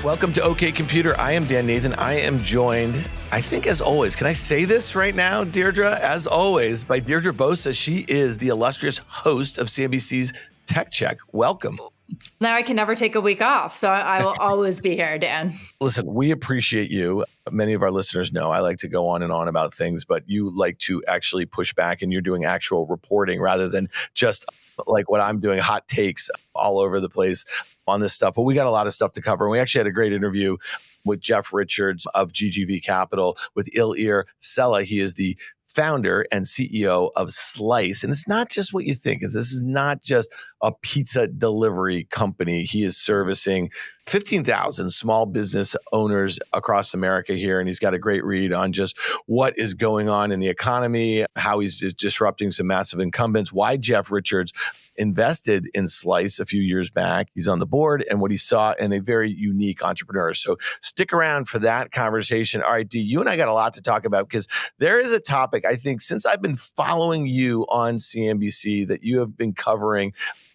Welcome to OK Computer. I am Dan Nathan. I am joined, I think as always, can I say this right now, Deirdre? As always, by Deirdre Bosa. She is the illustrious host of CNBC's Tech Check. Welcome. Now I can never take a week off, so I will always be here, Dan. Listen, we appreciate you. Many of our listeners know I like to go on and on about things, but you like to actually push back and you're doing actual reporting rather than just like what I'm doing, hot takes all over the place on this stuff. But we got a lot of stuff to cover. And we actually had a great interview with Jeff Richards of GGV Capital with Ilir Sela. He is the founder and CEO of Slice. And it's not just what you think. This is not just a pizza delivery company. He is servicing 15,000 small business owners across America here. And he's got a great read on just what is going on in the economy, how he's disrupting some massive incumbents, why Jeff Richards invested in Slice a few years back. He's on the board and what he saw in a very unique entrepreneur. So stick around for that conversation. All right, D, you and I got a lot to talk about because there is a topic, I think, since I've been following you on CNBC that you have been covering,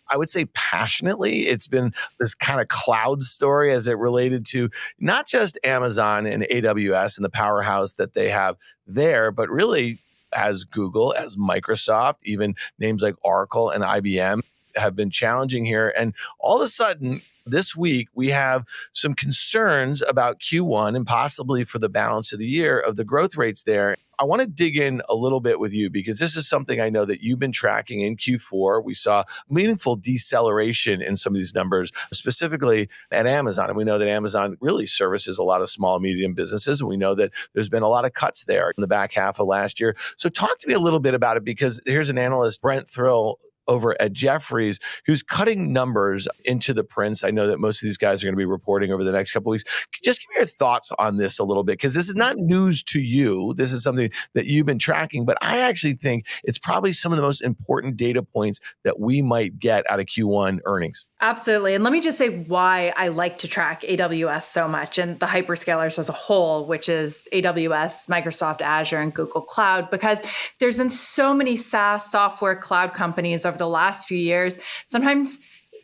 I would say passionately. It's been this kind of cloud story as it related to not just Amazon and AWS and the powerhouse that they have there, but really as Google, as Microsoft, even names like Oracle and IBM have been challenging here. And all of a sudden, this week, we have some concerns about Q1 and possibly for the balance of the year of the growth rates there. I want to dig in a little bit with you because this is something I know that you've been tracking in Q4. We saw meaningful deceleration in some of these numbers, specifically at Amazon. And we know that Amazon really services a lot of small and medium businesses. And we know that there's been a lot of cuts there in the back half of last year. So talk to me a little bit about it because here's an analyst, Brent Thrill, over at Jefferies, who's cutting numbers into the prints. I know that most of these guys are going to be reporting over the next couple of weeks. Just give me your thoughts on this a little bit, because this is not news to you. This is something that you've been tracking, but I actually think it's probably some of the most important data points that we might get out of Q1 earnings. Absolutely. And let me just say why I like to track AWS so much and the hyperscalers as a whole, which is AWS, Microsoft Azure, and Google Cloud, because there's been so many SaaS software cloud companies over the last few years. Sometimes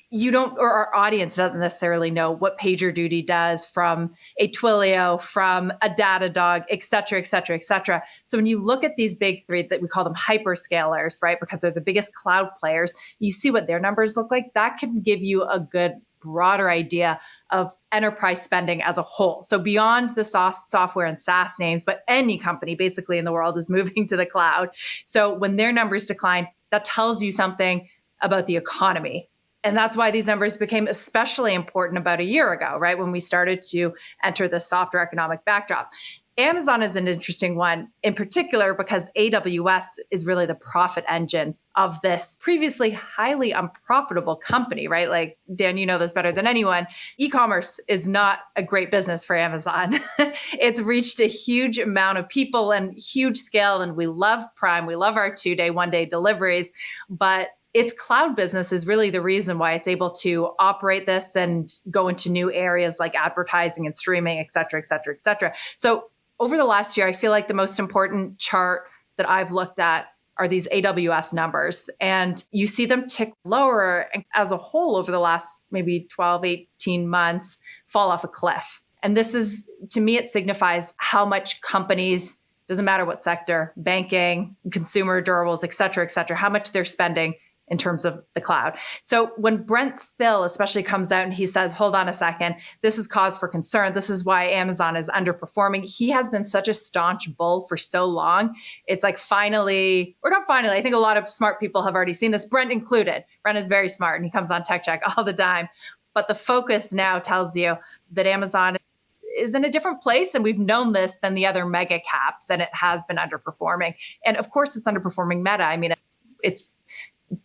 you don't, or our audience doesn't necessarily know what PagerDuty does from a Twilio, from a Datadog, et cetera, et cetera, et cetera. So when you look at these big three, that we call them hyperscalers, right? Because they're the biggest cloud players, you see what their numbers look like. That can give you a good broader idea of enterprise spending as a whole. So beyond the software and SaaS names, but any company basically in the world is moving to the cloud. So when their numbers decline, that tells you something about the economy. And that's why these numbers became especially important about a year ago, right? When we started to enter the softer economic backdrop. Amazon is an interesting one in particular because AWS is really the profit engine of this previously highly unprofitable company, right? Like, Dan, you know this better than anyone. E-commerce is not a great business for Amazon. It's reached a huge amount of people and huge scale. And we love Prime. We love our 2-day, 1-day deliveries. But its cloud business is really the reason why it's able to operate this and go into new areas like advertising and streaming, et cetera, et cetera, et cetera. So over the last year, I feel like the most important chart that I've looked at are these AWS numbers. And you see them tick lower as a whole over the last maybe 12, 18 months, fall off a cliff. And this is, to me, it signifies how much companies, doesn't matter what sector, banking, consumer durables, et cetera, how much they're spending in terms of the cloud. So when Brent Thill especially comes out and he says, hold on a second, this is cause for concern. This is why Amazon is underperforming. He has been such a staunch bull for so long. It's like finally, or not finally, I think a lot of smart people have already seen this, Brent included. Brent is very smart and he comes on Tech Check all the time. But the focus now tells you that Amazon is in a different place. And we've known this than the other mega caps, and it has been underperforming. And of course, it's underperforming Meta. I mean, it's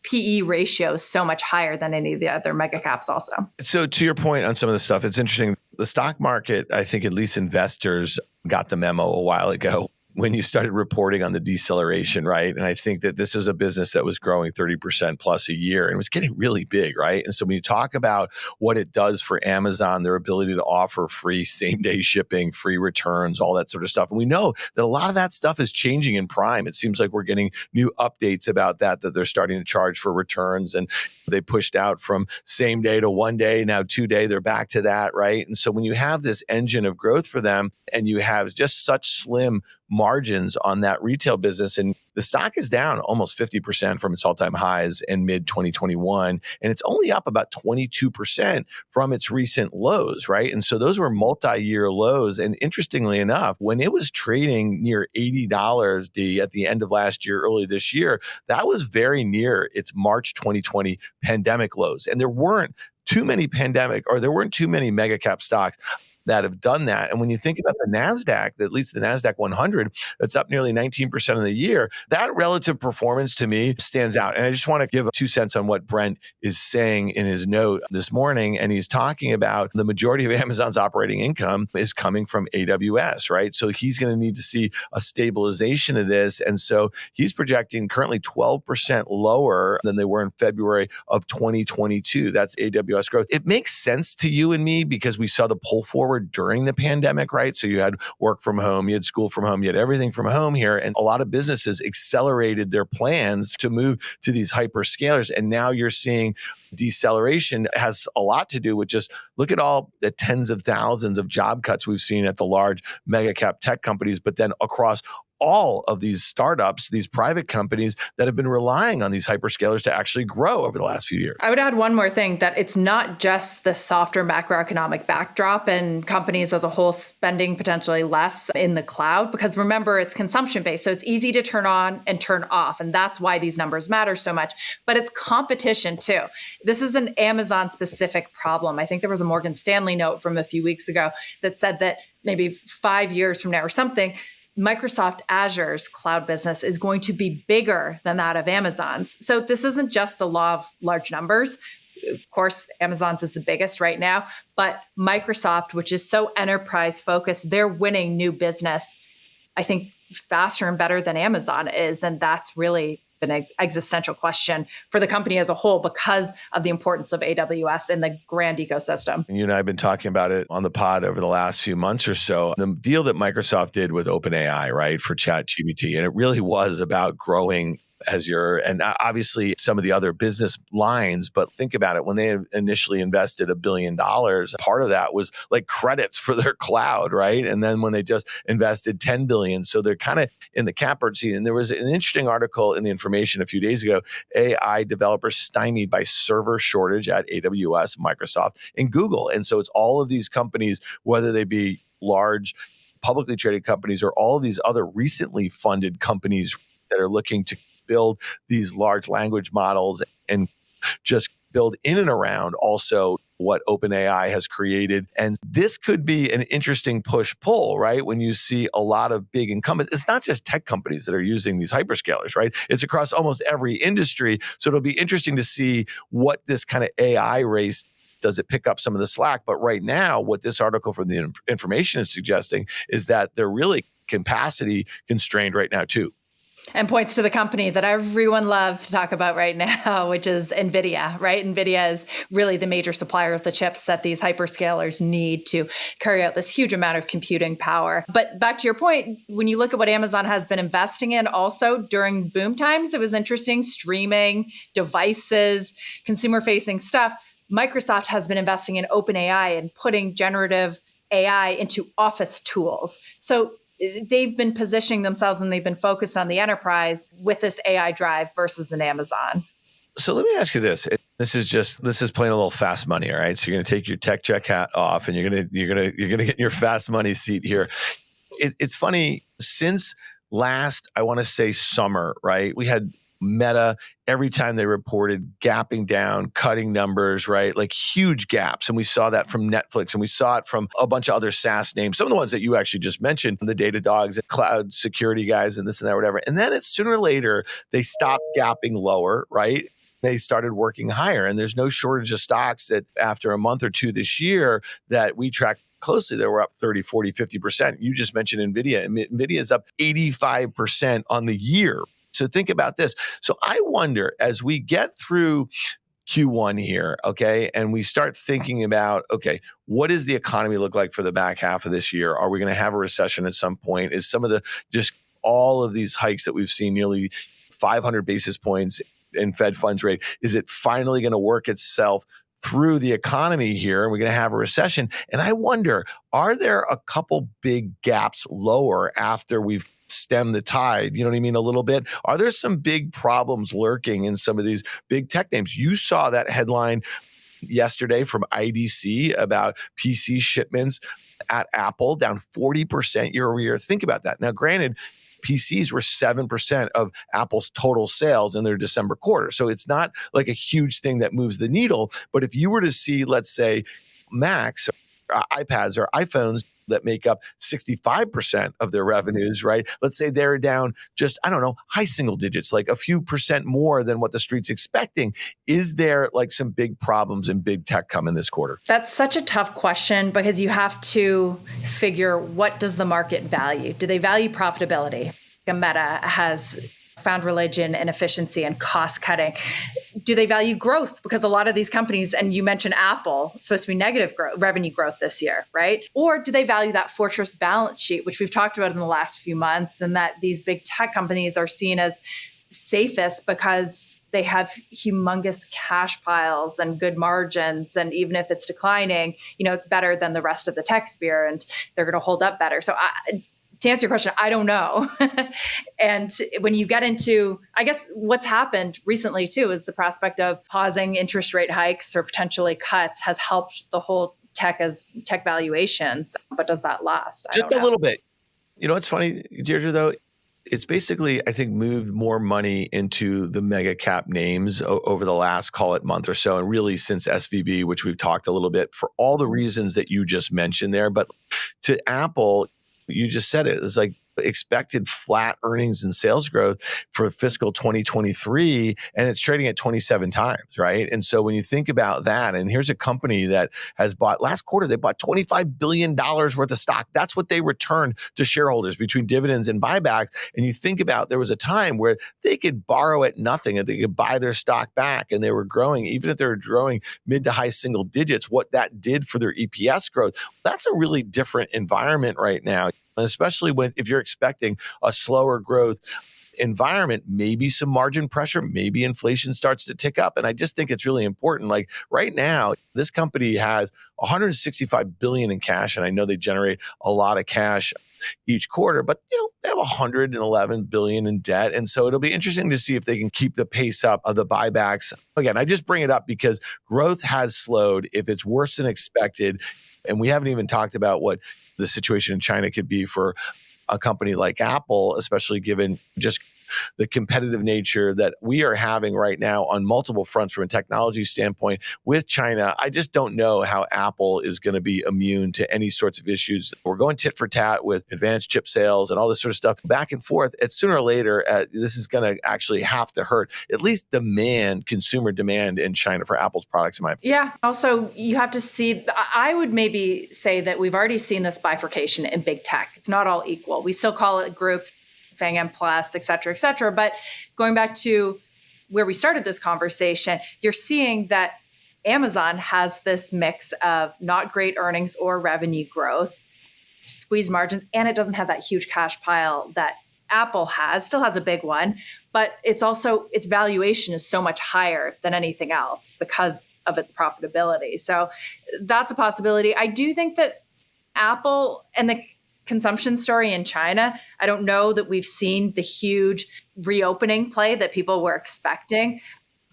PE ratio is so much higher than any of the other mega caps also. So to your point on some of the stuff, it's interesting. The stock market, I think at least investors got the memo a while ago. when you started reporting on the deceleration, right? And I think that this is a business that was growing 30% plus a year and was getting really big, right? And so when you talk about what it does for Amazon, their ability to offer free same day shipping, free returns, all that sort of stuff. And we know that a lot of that stuff is changing in Prime. It seems like we're getting new updates about that they're starting to charge for returns. And they pushed out from same day to 1 day, now 2 day, they're back to that, right? And so when you have this engine of growth for them and you have just such slim margins on that retail business, and the stock is down almost 50% from its all-time highs in mid 2021, and it's only up about 22% from its recent lows, right? And so those were multi-year lows. And interestingly enough, when it was trading near $80 D at the end of last year, early this year, that was very near its March 2020 pandemic lows. And there weren't too many mega cap stocks that have done that. And when you think about the NASDAQ, at least the NASDAQ 100, that's up nearly 19% of the year, that relative performance to me stands out. And I just want to give 2 cents on what Brent is saying in his note this morning. And he's talking about the majority of Amazon's operating income is coming from AWS, right? So he's going to need to see a stabilization of this. And so he's projecting currently 12% lower than they were in February of 2022. That's AWS growth. It makes sense to you and me because we saw the pull forward during the pandemic, right? So you had work from home, you had school from home, you had everything from home here. And a lot of businesses accelerated their plans to move to these hyperscalers. And now you're seeing deceleration. It has a lot to do with just look at all the tens of thousands of job cuts we've seen at the large mega cap tech companies, but then across all of these startups, these private companies that have been relying on these hyperscalers to actually grow over the last few years. I would add one more thing, that it's not just the softer macroeconomic backdrop and companies as a whole spending potentially less in the cloud, because remember, it's consumption based. So it's easy to turn on and turn off. And that's why these numbers matter so much. But it's competition too. This is an Amazon specific problem. I think there was a Morgan Stanley note from a few weeks ago that said that maybe 5 years from now or something, Microsoft Azure's cloud business is going to be bigger than that of Amazon's. So this isn't just the law of large numbers. Of course, Amazon's is the biggest right now, but Microsoft, which is so enterprise focused, they're winning new business, I think, faster and better than Amazon is. And that's really an existential question for the company as a whole because of the importance of AWS in the grand ecosystem. You and I have been talking about it on the pod over the last few months or so. The deal that Microsoft did with OpenAI, right, for ChatGPT, and it really was about growing Azure and obviously some of the other business lines. But think about it, when they initially invested $1 billion, part of that was like credits for their cloud, right? And then when they just invested 10 billion, so they're kind of in the catbird seat. And there was an interesting article in the Information a few days ago, AI developers stymied by server shortage at AWS, Microsoft, and Google. And so it's all of these companies, whether they be large publicly traded companies or all of these other recently funded companies that are looking to build these large language models and just build in and around also what OpenAI has created. And this could be an interesting push-pull, right? When you see a lot of big incumbents, it's not just tech companies that are using these hyperscalers, right? It's across almost every industry. So it'll be interesting to see what this kind of AI race, does it pick up some of the slack? But right now, what this article from the Information is suggesting is that they're really capacity constrained right now too. And points to the company that everyone loves to talk about right now, which is NVIDIA, right? NVIDIA is really the major supplier of the chips that these hyperscalers need to carry out this huge amount of computing power. But back to your point, when you look at what Amazon has been investing in also during boom times, it was interesting, streaming, devices, consumer-facing stuff. Microsoft has been investing in OpenAI and putting generative AI into office tools. So they've been positioning themselves and they've been focused on the enterprise with this AI drive versus an Amazon. So let me ask you this. This is playing a little fast money, all right? So you're going to take your tech check hat off and you're going to get in your fast money seat here. It's funny, since last, I want to say summer, right? We had Meta, every time they reported, gapping down, cutting numbers, right? Like huge gaps. And we saw that from Netflix and we saw it from a bunch of other SaaS names, some of the ones that you actually just mentioned, the data dogs and cloud security guys and this and that, whatever. And then it's sooner or later, they stopped gapping lower, right? They started working higher. And there's no shortage of stocks that after a month or two this year that we track closely, they were up 30, 40, 50%. You just mentioned NVIDIA. NVIDIA is up 85% on the year. So think about this. So I wonder, as we get through Q1 here, okay, and we start thinking about, okay, what does the economy look like for the back half of this year? Are we going to have a recession at some point? Is some of the, just all of these hikes that we've seen, nearly 500 basis points in Fed funds rate, is it finally going to work itself through the economy here, and we're going to have a recession? And I wonder, are there a couple big gaps lower after we've stemmed the tide, you know what I mean, a little bit? Are there some big problems lurking in some of these big tech names? You saw that headline yesterday from IDC about PC shipments at Apple down 40% year over year. Think about that. Now, granted, PCs were 7% of Apple's total sales in their December quarter. So it's not like a huge thing that moves the needle. But if you were to see, let's say, Macs, or iPads, or iPhones that make up 65% of their revenues, right? Let's say they're down just, I don't know, high single digits, like a few percent more than what the street's expecting. Is there like some big problems in big tech coming this quarter? That's such a tough question because you have to figure, what does the market value? Do they value profitability? Meta has found religion in efficiency and cost cutting. Do they value growth? Because a lot of these companies, and you mentioned Apple, supposed to be negative revenue growth this year, right? Or do they value that fortress balance sheet, which we've talked about in the last few months, and that these big tech companies are seen as safest because they have humongous cash piles and good margins. And even if it's declining, it's better than the rest of the tech sphere, and they're going to hold up better. So to answer your question, I don't know. And when you get into, I guess what's happened recently too is the prospect of pausing interest rate hikes or potentially cuts has helped the whole tech valuations. But does that last? Just a little bit. It's funny, Deirdre, though. It's basically, I think, moved more money into the mega cap names over the last, call it, month or so, and really since SVB, which we've talked a little bit, for all the reasons that you just mentioned there. But to Apple, you just said it. It's like expected flat earnings and sales growth for fiscal 2023, and it's trading at 27 times, right? And so when you think about that, and here's a company that has bought, last quarter, they bought $25 billion worth of stock. That's what they returned to shareholders between dividends and buybacks. And you think about, there was a time where they could borrow at nothing and they could buy their stock back, and they were growing, even if they were growing mid to high single digits, what that did for their EPS growth. That's a really different environment right now. Especially if you're expecting a slower growth environment, maybe some margin pressure, maybe inflation starts to tick up. And I just think it's really important. Like right now, this company has $165 billion in cash, and I know they generate a lot of cash each quarter, but they have $111 billion in debt. And so it'll be interesting to see if they can keep the pace up of the buybacks. Again, I just bring it up because growth has slowed. If it's worse than expected, and we haven't even talked about what the situation in China could be for a company like Apple, especially given just the competitive nature that we are having right now on multiple fronts from a technology standpoint with China. I just don't know how Apple is going to be immune to any sorts of issues. We're going tit for tat with advanced chip sales and all this sort of stuff back and forth. And sooner or later, this is going to actually have to hurt at least consumer demand in China for Apple's products, in my opinion. Yeah. Also, you have to see, I would maybe say that we've already seen this bifurcation in big tech. It's not all equal. We still call it group, FANG Plus, et cetera, et cetera. But going back to where we started this conversation, you're seeing that Amazon has this mix of not great earnings or revenue growth, squeeze margins, and it doesn't have that huge cash pile that Apple still has a big one, but it's valuation is so much higher than anything else because of its profitability. So that's a possibility. I do think that Apple and the consumption story in China, I don't know that we've seen the huge reopening play that people were expecting.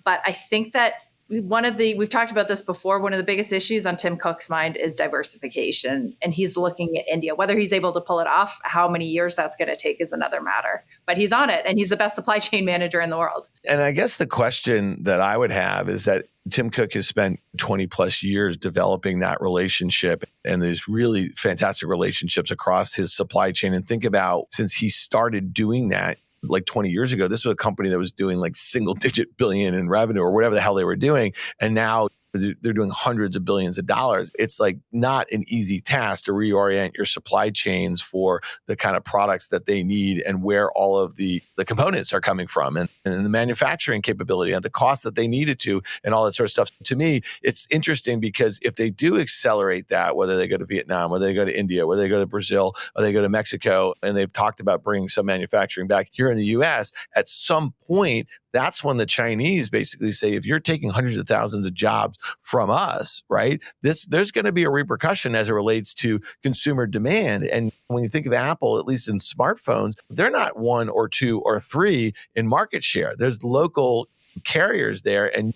But I think that we've talked about this before, one of the biggest issues on Tim Cook's mind is diversification. And he's looking at India. Whether he's able to pull it off, how many years that's going to take is another matter. But he's on it, and he's the best supply chain manager in the world. And I guess the question that I would have is that Tim Cook has spent 20 plus years developing that relationship and these really fantastic relationships across his supply chain. And think about, since he started doing that like 20 years ago, this was a company that was doing like single digit billion in revenue or whatever the hell they were doing. And now they're doing hundreds of billions of dollars. It's like not an easy task to reorient your supply chains for the kind of products that they need and where all of the components are coming from and the manufacturing capability and the cost that they needed to and all that sort of stuff. To me, it's interesting because if they do accelerate that, whether they go to Vietnam, whether they go to India, whether they go to Brazil, or they go to Mexico, and they've talked about bringing some manufacturing back here in the US, at some point, that's when the Chinese basically say, if you're taking hundreds of thousands of jobs from us, right, there's going to be a repercussion as it relates to consumer demand. And when you think of Apple, at least in smartphones, they're not one or two or three in market share. There's local carriers there. And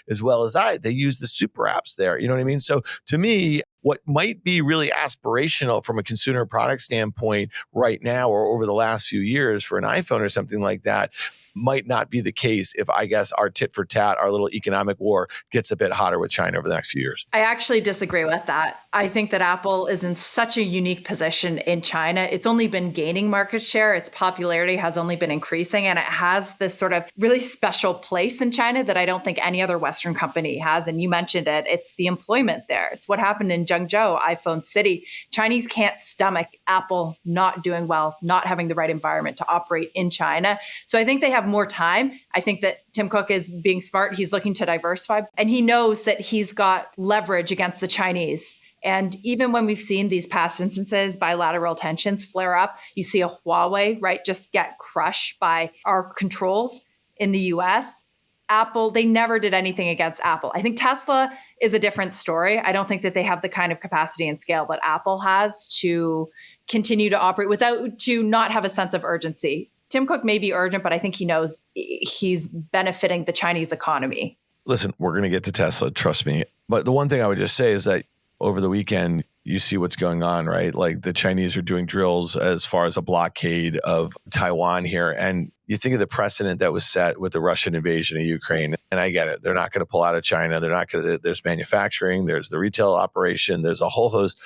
as well as they use the super apps there. You know what I mean? So to me, what might be really aspirational from a consumer product standpoint right now or over the last few years for an iPhone or something like that might not be the case if, I guess, our tit for tat, our little economic war gets a bit hotter with China over the next few years. I actually disagree with that. I think that Apple is in such a unique position in China. It's only been gaining market share. Its popularity has only been increasing, and it has this sort of really special place in China that I don't think any other Western company has. And you mentioned it. It's the employment there. It's what happened in Zhengzhou, iPhone City. Chinese can't stomach Apple not doing well, not having the right environment to operate in China. So I think they have more time. I think that Tim Cook is being smart. He's looking to diversify, and he knows that he's got leverage against the Chinese. And even when we've seen these past instances, bilateral tensions flare up, you see a Huawei, right, just get crushed by our controls in the US. Apple, they never did anything against Apple. I think Tesla is a different story. I don't think that they have the kind of capacity and scale that Apple has to continue to operate to not have a sense of urgency. Tim Cook may be urgent, but I think he knows he's benefiting the Chinese economy. Listen, we're going to get to Tesla, trust me. But the one thing I would just say is that over the weekend, you see what's going on, right? Like the Chinese are doing drills as far as a blockade of Taiwan here. And you think of the precedent that was set with the Russian invasion of Ukraine. And I get it. They're not going to pull out of China. They're not going to, there's manufacturing, there's the retail operation, there's a whole host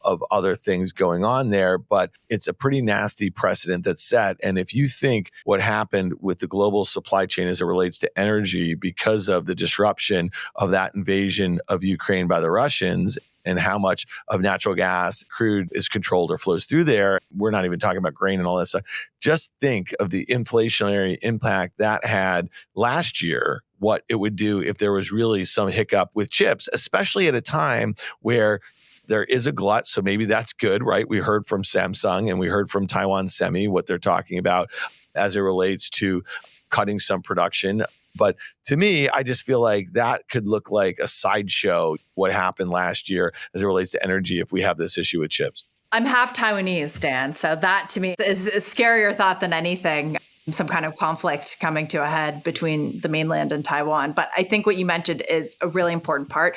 of other things going on there, but it's a pretty nasty precedent that's set. And if you think what happened with the global supply chain as it relates to energy because of the disruption of that invasion of Ukraine by the Russians and how much of natural gas, crude is controlled or flows through there, we're not even talking about grain and all that stuff. Just think of the inflationary impact that had last year, what it would do if there was really some hiccup with chips, especially at a time where there is a glut, so maybe that's good, right? We heard from Samsung and we heard from Taiwan Semi what they're talking about as it relates to cutting some production. But to me, I just feel like that could look like a sideshow, what happened last year as it relates to energy if we have this issue with chips. I'm half Taiwanese, Dan. So that to me is a scarier thought than anything. Some kind of conflict coming to a head between the mainland and Taiwan. But I think what you mentioned is a really important part.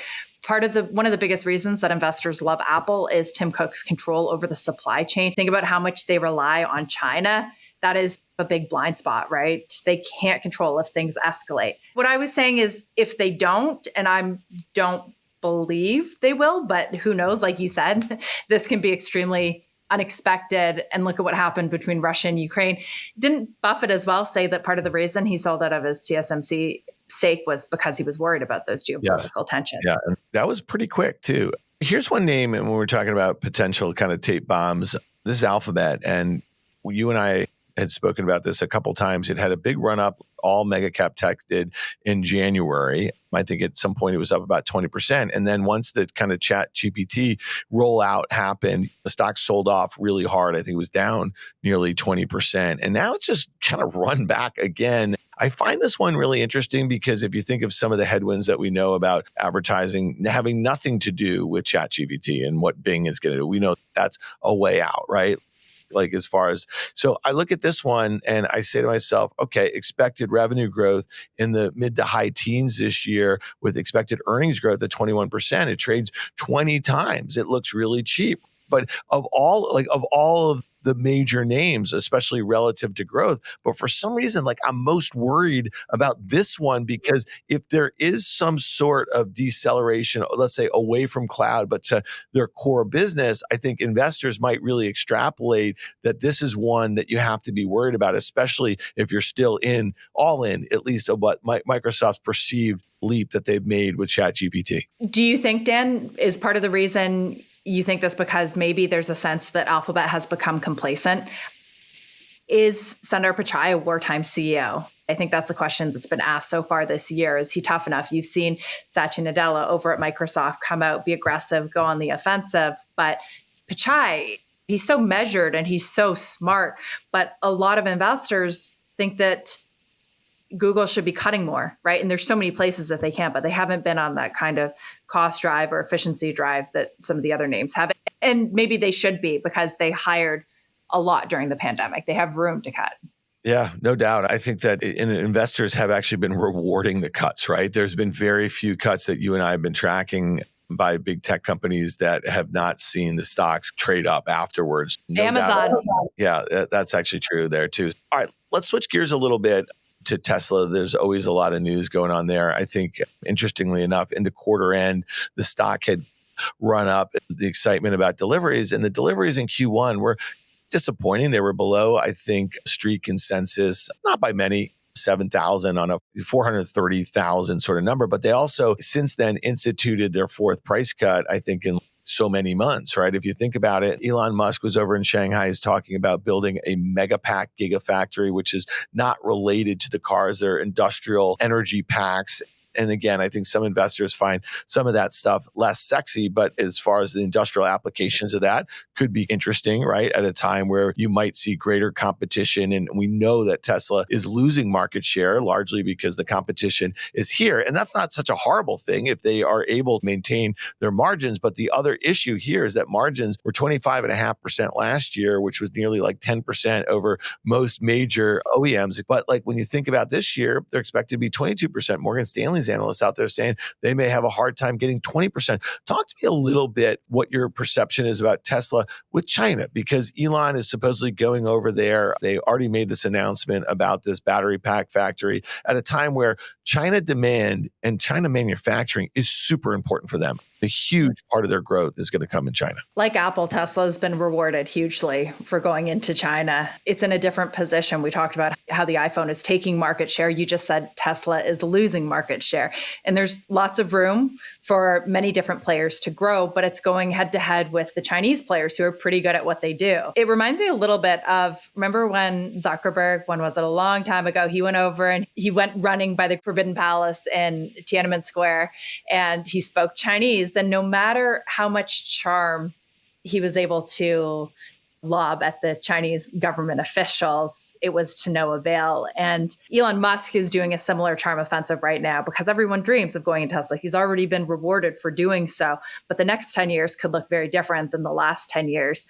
One of the biggest reasons that investors love Apple is Tim Cook's control over the supply chain. Think about how much they rely on China. That is a big blind spot, right? They can't control if things escalate. What I was saying is if they don't, and I don't believe they will, but who knows, like you said, this can be extremely unexpected. And look at what happened between Russia and Ukraine. Didn't Buffett as well say that part of the reason he sold out of his TSMC stake was because he was worried about those geopolitical tensions? Yeah, and that was pretty quick too. Here's one name, and when we're talking about potential kind of tape bombs, this is Alphabet. And you and I had spoken about this a couple times. It had a big run up, all mega cap tech did in January. I think at some point it was up about 20%. And then once the kind of chat GPT rollout happened, the stock sold off really hard. I think it was down nearly 20%. And now it's just kind of run back again. I find this one really interesting because if you think of some of the headwinds that we know about advertising having nothing to do with ChatGPT and what Bing is going to do, we know that's a way out, right? Like as far as, so I look at this one and I say to myself, okay, expected revenue growth in the mid to high teens this year with expected earnings growth at 21%. It trades 20 times. It looks really cheap. But of all of the major names, especially relative to growth. But for some reason, like I'm most worried about this one because if there is some sort of deceleration, let's say away from cloud, but to their core business, I think investors might really extrapolate that this is one that you have to be worried about, especially if you're still all in, at least of what Microsoft's perceived leap that they've made with ChatGPT. Do you think, Dan, is part of the reason you think this because maybe there's a sense that Alphabet has become complacent? Is Sundar Pichai a wartime CEO? I think that's a question that's been asked so far this year. Is he tough enough? You've seen Satya Nadella over at Microsoft come out, be aggressive, go on the offensive. But Pichai, he's so measured and he's so smart. But a lot of investors think that Google should be cutting more, right? And there's so many places that they can't, but they haven't been on that kind of cost drive or efficiency drive that some of the other names have. And maybe they should be because they hired a lot during the pandemic. They have room to cut. Yeah, no doubt. I think that investors have actually been rewarding the cuts, right? There's been very few cuts that you and I have been tracking by big tech companies that have not seen the stocks trade up afterwards. No Amazon. doubt. Yeah, that's actually true there too. All right, let's switch gears a little bit to Tesla. There's always a lot of news going on there. I think, interestingly enough, into quarter end, the stock had run up, the excitement about deliveries, and the deliveries in Q1 were disappointing. They were below, I think, street consensus, not by many, 7,000 on a 430,000 sort of number. But they also, since then, instituted their fourth price cut, I think, in so many months, right? If you think about it, Elon Musk was over in Shanghai, is talking about building a megapack gigafactory, which is not related to the cars. They're industrial energy packs. And again, I think some investors find some of that stuff less sexy, but as far as the industrial applications of that could be interesting, right? At a time where you might see greater competition. And we know that Tesla is losing market share largely because the competition is here. And that's not such a horrible thing if they are able to maintain their margins. But the other issue here is that margins were 25.5% last year, which was nearly like 10% over most major OEMs. But like when you think about this year, they're expected to be 22%. Morgan Stanley's analysts out there saying they may have a hard time getting 20%. Talk to me a little bit what your perception is about Tesla with China, because Elon is supposedly going over there. They already made this announcement about this battery pack factory at a time where China demand and China manufacturing is super important for them. A huge part of their growth is going to come in China. Like Apple, Tesla has been rewarded hugely for going into China. It's in a different position. We talked about how the iPhone is taking market share. You just said Tesla is losing market share. And there's lots of room for many different players to grow, but it's going head to head with the Chinese players who are pretty good at what they do. It reminds me a little bit of, remember when Zuckerberg, when was it, a long time ago, he went over and he went running by the Forbidden Palace in Tiananmen Square and he spoke Chinese. And no matter how much charm he was able to lob at the Chinese government officials, it was to no avail. And Elon Musk is doing a similar charm offensive right now because everyone dreams of going into Tesla. He's already been rewarded for doing so. But the next 10 years could look very different than the last 10 years.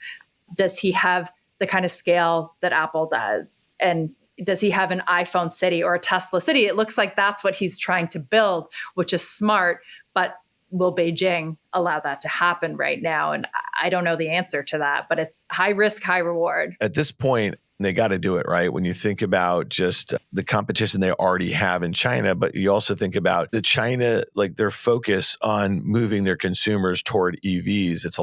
Does he have the kind of scale that Apple does? And does he have an iPhone city or a Tesla city? It looks like that's what he's trying to build, which is smart, but will Beijing allow that to happen right now? And I don't know the answer to that, but it's high risk, high reward. At this point, they got to do it, right? When you think about just the competition they already have in China, but you also think about the China, like their focus on moving their consumers toward EVs. It's a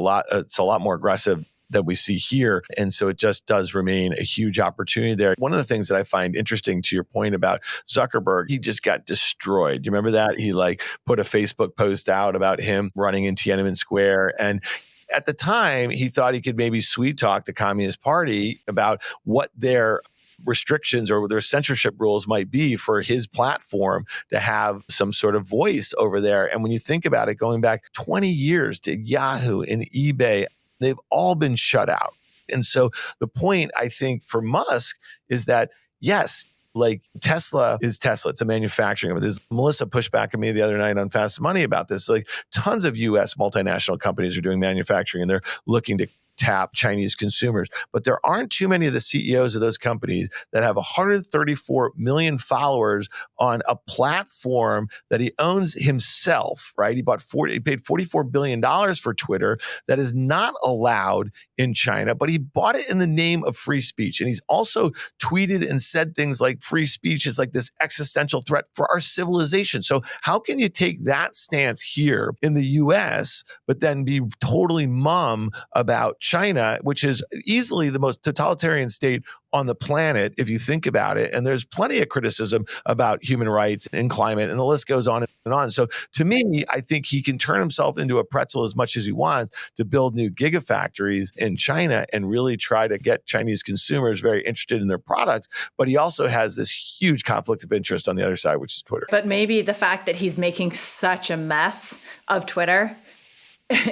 lot more aggressive that we see here. And so it just does remain a huge opportunity there. One of the things that I find interesting to your point about Zuckerberg, he just got destroyed. Do you remember that? He like put a Facebook post out about him running in Tiananmen Square. And at the time, he thought he could maybe sweet talk the Communist Party about what their restrictions or their censorship rules might be for his platform to have some sort of voice over there. And when you think about it, going back 20 years to Yahoo and eBay, they've all been shut out. And so the point, I think, for Musk is that, yes, like Tesla is Tesla. It's a manufacturing. There's Melissa pushed back at me the other night on Fast Money about this. Like tons of US multinational companies are doing manufacturing and they're looking to tap Chinese consumers. But there aren't too many of the CEOs of those companies that have 134 million followers on a platform that he owns himself, right? He paid $44 billion for Twitter that is not allowed in China, but he bought it in the name of free speech. And he's also tweeted and said things like free speech is like this existential threat for our civilization. So how can you take that stance here in the US, but then be totally mum about China, which is easily the most totalitarian state on the planet, if you think about it. And there's plenty of criticism about human rights and climate, and the list goes on and on. So to me, I think he can turn himself into a pretzel as much as he wants to build new gigafactories in China and really try to get Chinese consumers very interested in their products. But he also has this huge conflict of interest on the other side, which is Twitter. But maybe the fact that he's making such a mess of Twitter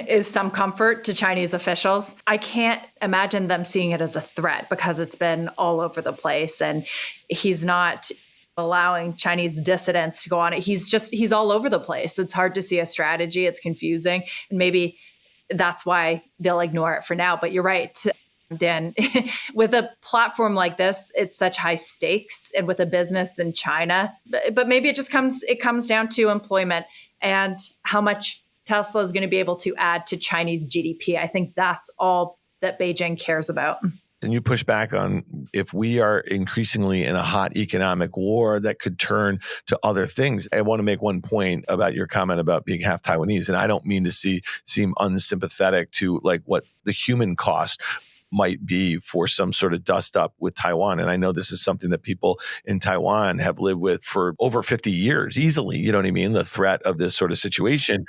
is some comfort to Chinese officials. I can't imagine them seeing it as a threat because it's been all over the place and he's not allowing Chinese dissidents to go on it. He's all over the place. It's hard to see a strategy. It's confusing. And maybe that's why they'll ignore it for now. But you're right, Dan, with a platform like this, it's such high stakes, and with a business in China, but maybe it comes down to employment and how much Tesla is going to be able to add to Chinese GDP. I think that's all that Beijing cares about. And you push back on if we are increasingly in a hot economic war that could turn to other things. I want to make one point about your comment about being half Taiwanese. And I don't mean to seem unsympathetic to like what the human cost might be for some sort of dust up with Taiwan. And I know this is something that people in Taiwan have lived with for over 50 years easily. You know what I mean? The threat of this sort of situation.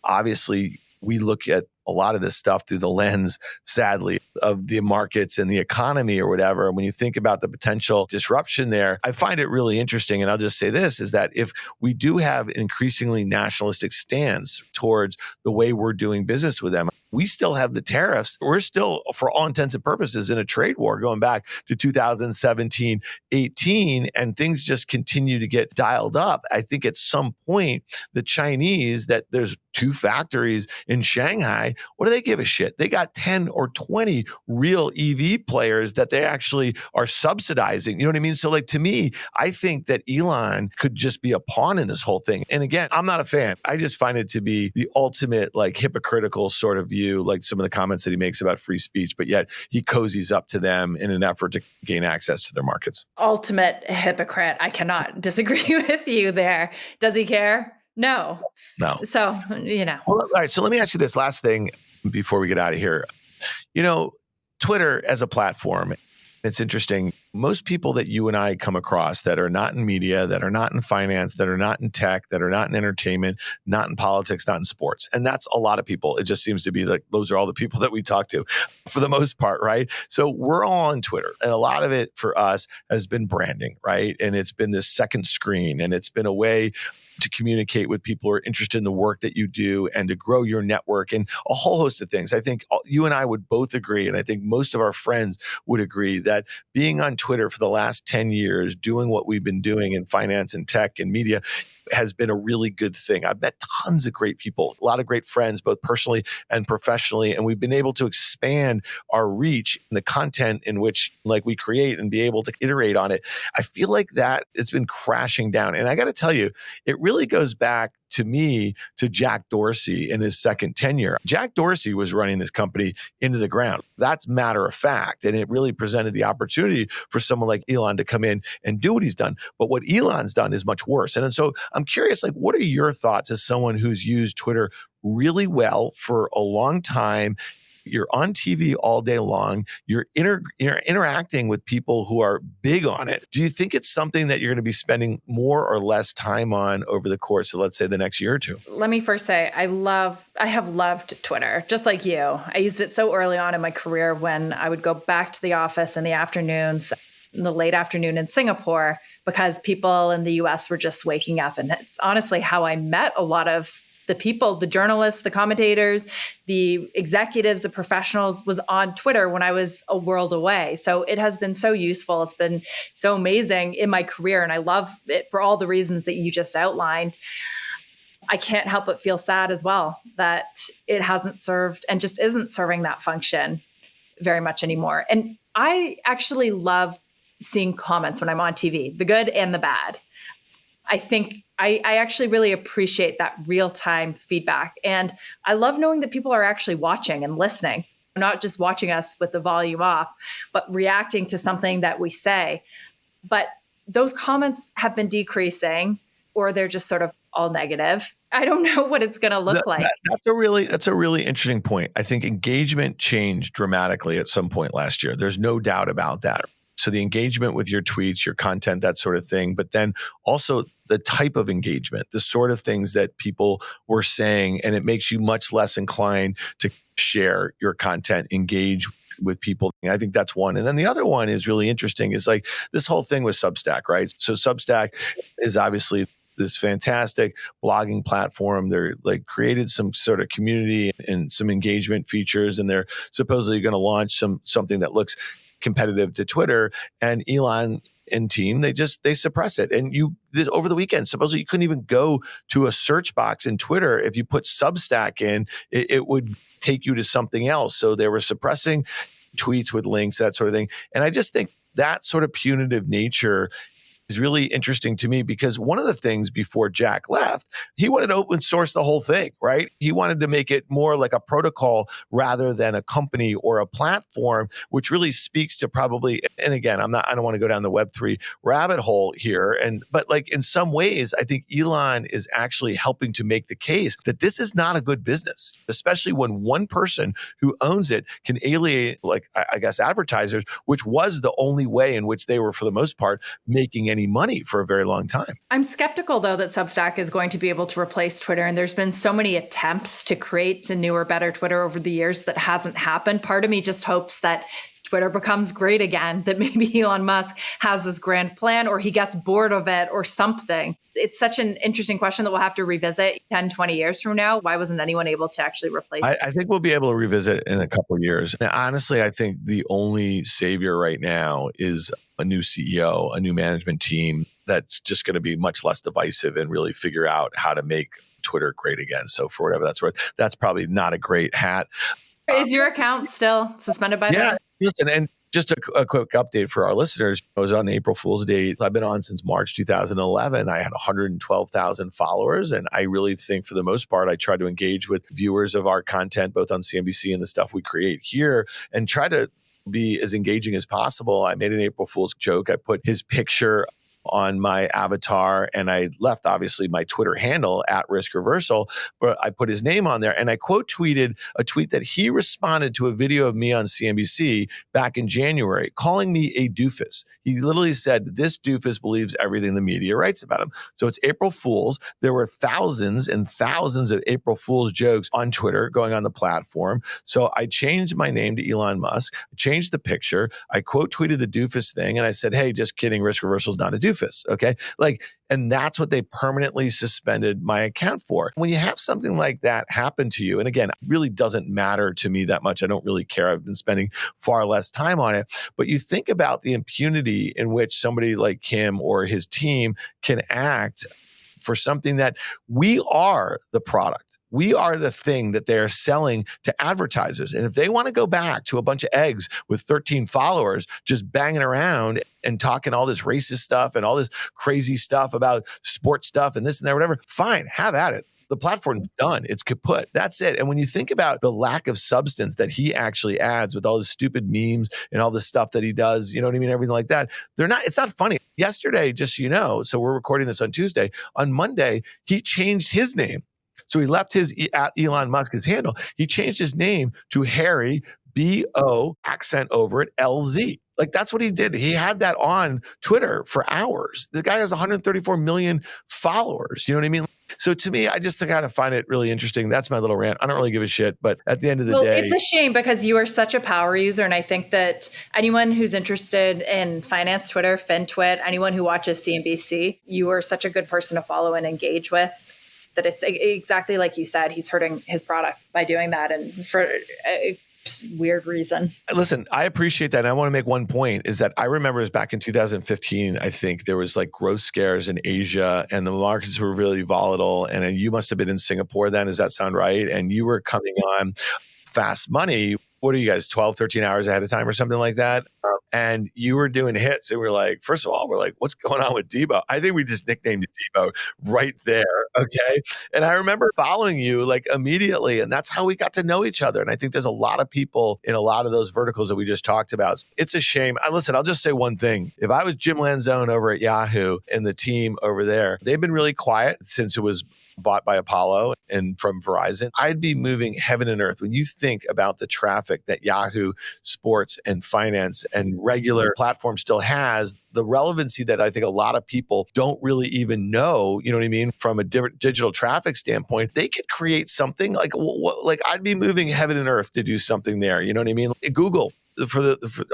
Obviously, we look at a lot of this stuff through the lens, sadly, of the markets and the economy or whatever. And when you think about the potential disruption there, I find it really interesting. And I'll just say this, is that if we do have an increasingly nationalistic stance towards the way we're doing business with them, we still have the tariffs. We're still, for all intents and purposes, in a trade war going back to 2017, 18, and things just continue to get dialed up. I think at some point, the Chinese, that there's 2 factories in Shanghai, what do they give a shit? They got 10 or 20 real EV players that they actually are subsidizing. You know what I mean? So like, to me, I think that Elon could just be a pawn in this whole thing. And again, I'm not a fan. I just find it to be the ultimate like hypocritical sort of view, like some of the comments that he makes about free speech, but yet he cozies up to them in an effort to gain access to their markets. Ultimate hypocrite. I cannot disagree with you there. Does he care? No. So, Well, all right. So let me ask you this last thing before we get out of here. Twitter as a platform, it's interesting. Most people that you and I come across that are not in media, that are not in finance, that are not in tech, that are not in entertainment, not in politics, not in sports. And that's a lot of people. It just seems to be like those are all the people that we talk to for the most part, right? So we're all on Twitter. And a lot of it for us has been branding, right? And it's been this second screen, and it's been a way to communicate with people who are interested in the work that you do and to grow your network and a whole host of things. I think you and I would both agree, and I think most of our friends would agree, that being on Twitter for the last 10 years, doing what we've been doing in finance and tech and media, has been a really good thing. I've met tons of great people, a lot of great friends, both personally and professionally, and we've been able to expand our reach and the content in which like we create and be able to iterate on it. I feel like that it's been crashing down. And I got to tell you, it really goes back to me to Jack Dorsey in his second tenure. Jack Dorsey was running this company into the ground. That's matter of fact. And it really presented the opportunity for someone like Elon to come in and do what he's done. But what Elon's done is much worse. And so I'm curious, like, what are your thoughts as someone who's used Twitter really well for a long time? You're on TV all day long. You're interacting with people who are big on it. Do you think it's something that you're going to be spending more or less time on over the course of, let's say, the next year or two? Let me first say, I have loved Twitter, just like you. I used it so early on in my career when I would go back to the office in the afternoons, in the late afternoon in Singapore, because people in the US were just waking up. And that's honestly how I met a lot of the people, the journalists, the commentators, the executives, the professionals, was on Twitter when I was a world away. So it has been so useful. It's been so amazing in my career. And I love it for all the reasons that you just outlined. I can't help but feel sad as well that it hasn't served and just isn't serving that function very much anymore. And I actually love seeing comments when I'm on TV, the good and the bad. I think I actually really appreciate that real-time feedback. And I love knowing that people are actually watching and listening, not just watching us with the volume off, but reacting to something that we say. But those comments have been decreasing, or they're just sort of all negative. I don't know what it's going to look like. That's a really interesting point. I think engagement changed dramatically at some point last year. There's no doubt about that. So the engagement with your tweets, your content, that sort of thing, but then also the type of engagement, the sort of things that people were saying, and it makes you much less inclined to share your content, engage with people. I think that's one. And then the other one is really interesting is like this whole thing with Substack, right? So Substack is obviously this fantastic blogging platform. They're like created some sort of community and some engagement features, and they're supposedly going to launch something that looks competitive to Twitter. And Elon and team, they suppress it. And over the weekend, supposedly you couldn't even go to a search box in Twitter. If you put Substack in, it would take you to something else. So they were suppressing tweets with links, that sort of thing. And I just think that sort of punitive nature is really interesting to me, because one of the things before Jack left, he wanted to open source the whole thing, right? He wanted to make it more like a protocol rather than a company or a platform, which really speaks to probably, and again, I don't want to go down the Web3 rabbit hole here. But like in some ways, I think Elon is actually helping to make the case that this is not a good business, especially when one person who owns it can alienate, like, I guess, advertisers, which was the only way in which they were, for the most part, making any money for a very long time. I'm skeptical, though, that Substack is going to be able to replace Twitter. And there's been so many attempts to create a newer, better Twitter over the years that hasn't happened. Part of me just hopes that Twitter becomes great again, that maybe Elon Musk has this grand plan, or he gets bored of it or something. It's such an interesting question that we'll have to revisit 10, 20 years from now. Why wasn't anyone able to actually replace it? I think we'll be able to revisit in a couple of years. And honestly, I think the only savior right now is a new CEO, a new management team that's just going to be much less divisive and really figure out how to make Twitter great again. So for whatever that's worth, that's probably not a great hat. Is your account still suspended by that? Listen, and just a quick update for our listeners. I was on April Fool's Day. I've been on since March 2011. I had 112,000 followers. And I really think for the most part, I try to engage with viewers of our content, both on CNBC and the stuff we create here, and try to be as engaging as possible. I made an April Fool's joke. I put his picture on my avatar, and I left obviously my Twitter handle at Risk Reversal, but I put his name on there, and I quote tweeted a tweet that he responded to a video of me on CNBC back in January, calling me a doofus. He literally said, "This doofus believes everything the media writes about him." So it's April Fool's. There were thousands and thousands of April Fool's jokes on Twitter going on the platform. So I changed my name to Elon Musk, changed the picture. I quote tweeted the doofus thing, and I said, "Hey, just kidding. Risk Reversal is not a doofus." Okay. And that's what they permanently suspended my account for. When you have something like that happen to you, and again, it really doesn't matter to me that much. I don't really care. I've been spending far less time on it. But you think about the impunity in which somebody like him or his team can act for something that we are the product. We are the thing that they're selling to advertisers. And if they want to go back to a bunch of eggs with 13 followers, just banging around and talking all this racist stuff and all this crazy stuff about sports stuff and this and that, whatever, fine, have at it. The platform's done. It's kaput. That's it. And when you think about the lack of substance that he actually adds with all the stupid memes and all the stuff that he does, you know what I mean? Everything like that. It's not funny. Yesterday, just so you know, so we're recording this on Tuesday. On Monday, he changed his name. So he left his Elon Musk's handle. He changed his name to Harry, B-O, accent over it, L-Z. Like, that's what he did. He had that on Twitter for hours. The guy has 134 million followers. You know what I mean? So to me, I just kind of find it really interesting. That's my little rant. I don't really give a shit. But at the end of the day, it's a shame because you are such a power user. And I think that anyone who's interested in finance Twitter, FinTwit, anyone who watches CNBC, you are such a good person to follow and engage with. That it's exactly like you said, he's hurting his product by doing that, and for a weird reason. Listen, I appreciate that. And I want to make one point is that I remember it was back in 2015, I think there was like growth scares in Asia and the markets were really volatile. And you must have been in Singapore then. Does that sound right? And you were coming on Fast Money, what are you guys, 12, 13 hours ahead of time or something like that? And you were doing hits. And we're like, first of all, we're like, what's going on with Debo? I think we just nicknamed it Debo right there. Okay. And I remember following you like immediately. And that's how we got to know each other. And I think there's a lot of people in a lot of those verticals that we just talked about. It's a shame. Listen, I'll just say one thing. If I was Jim Lanzone over at Yahoo and the team over there, they've been really quiet since it was bought by Apollo and from Verizon. I'd be moving heaven and earth. When you think about the traffic that Yahoo Sports and Finance and regular platform still has, the relevancy that I think a lot of people don't really even know, you know what I mean, from a digital traffic standpoint, they could create something like I'd be moving heaven and earth to do something there. You know what I mean? Google.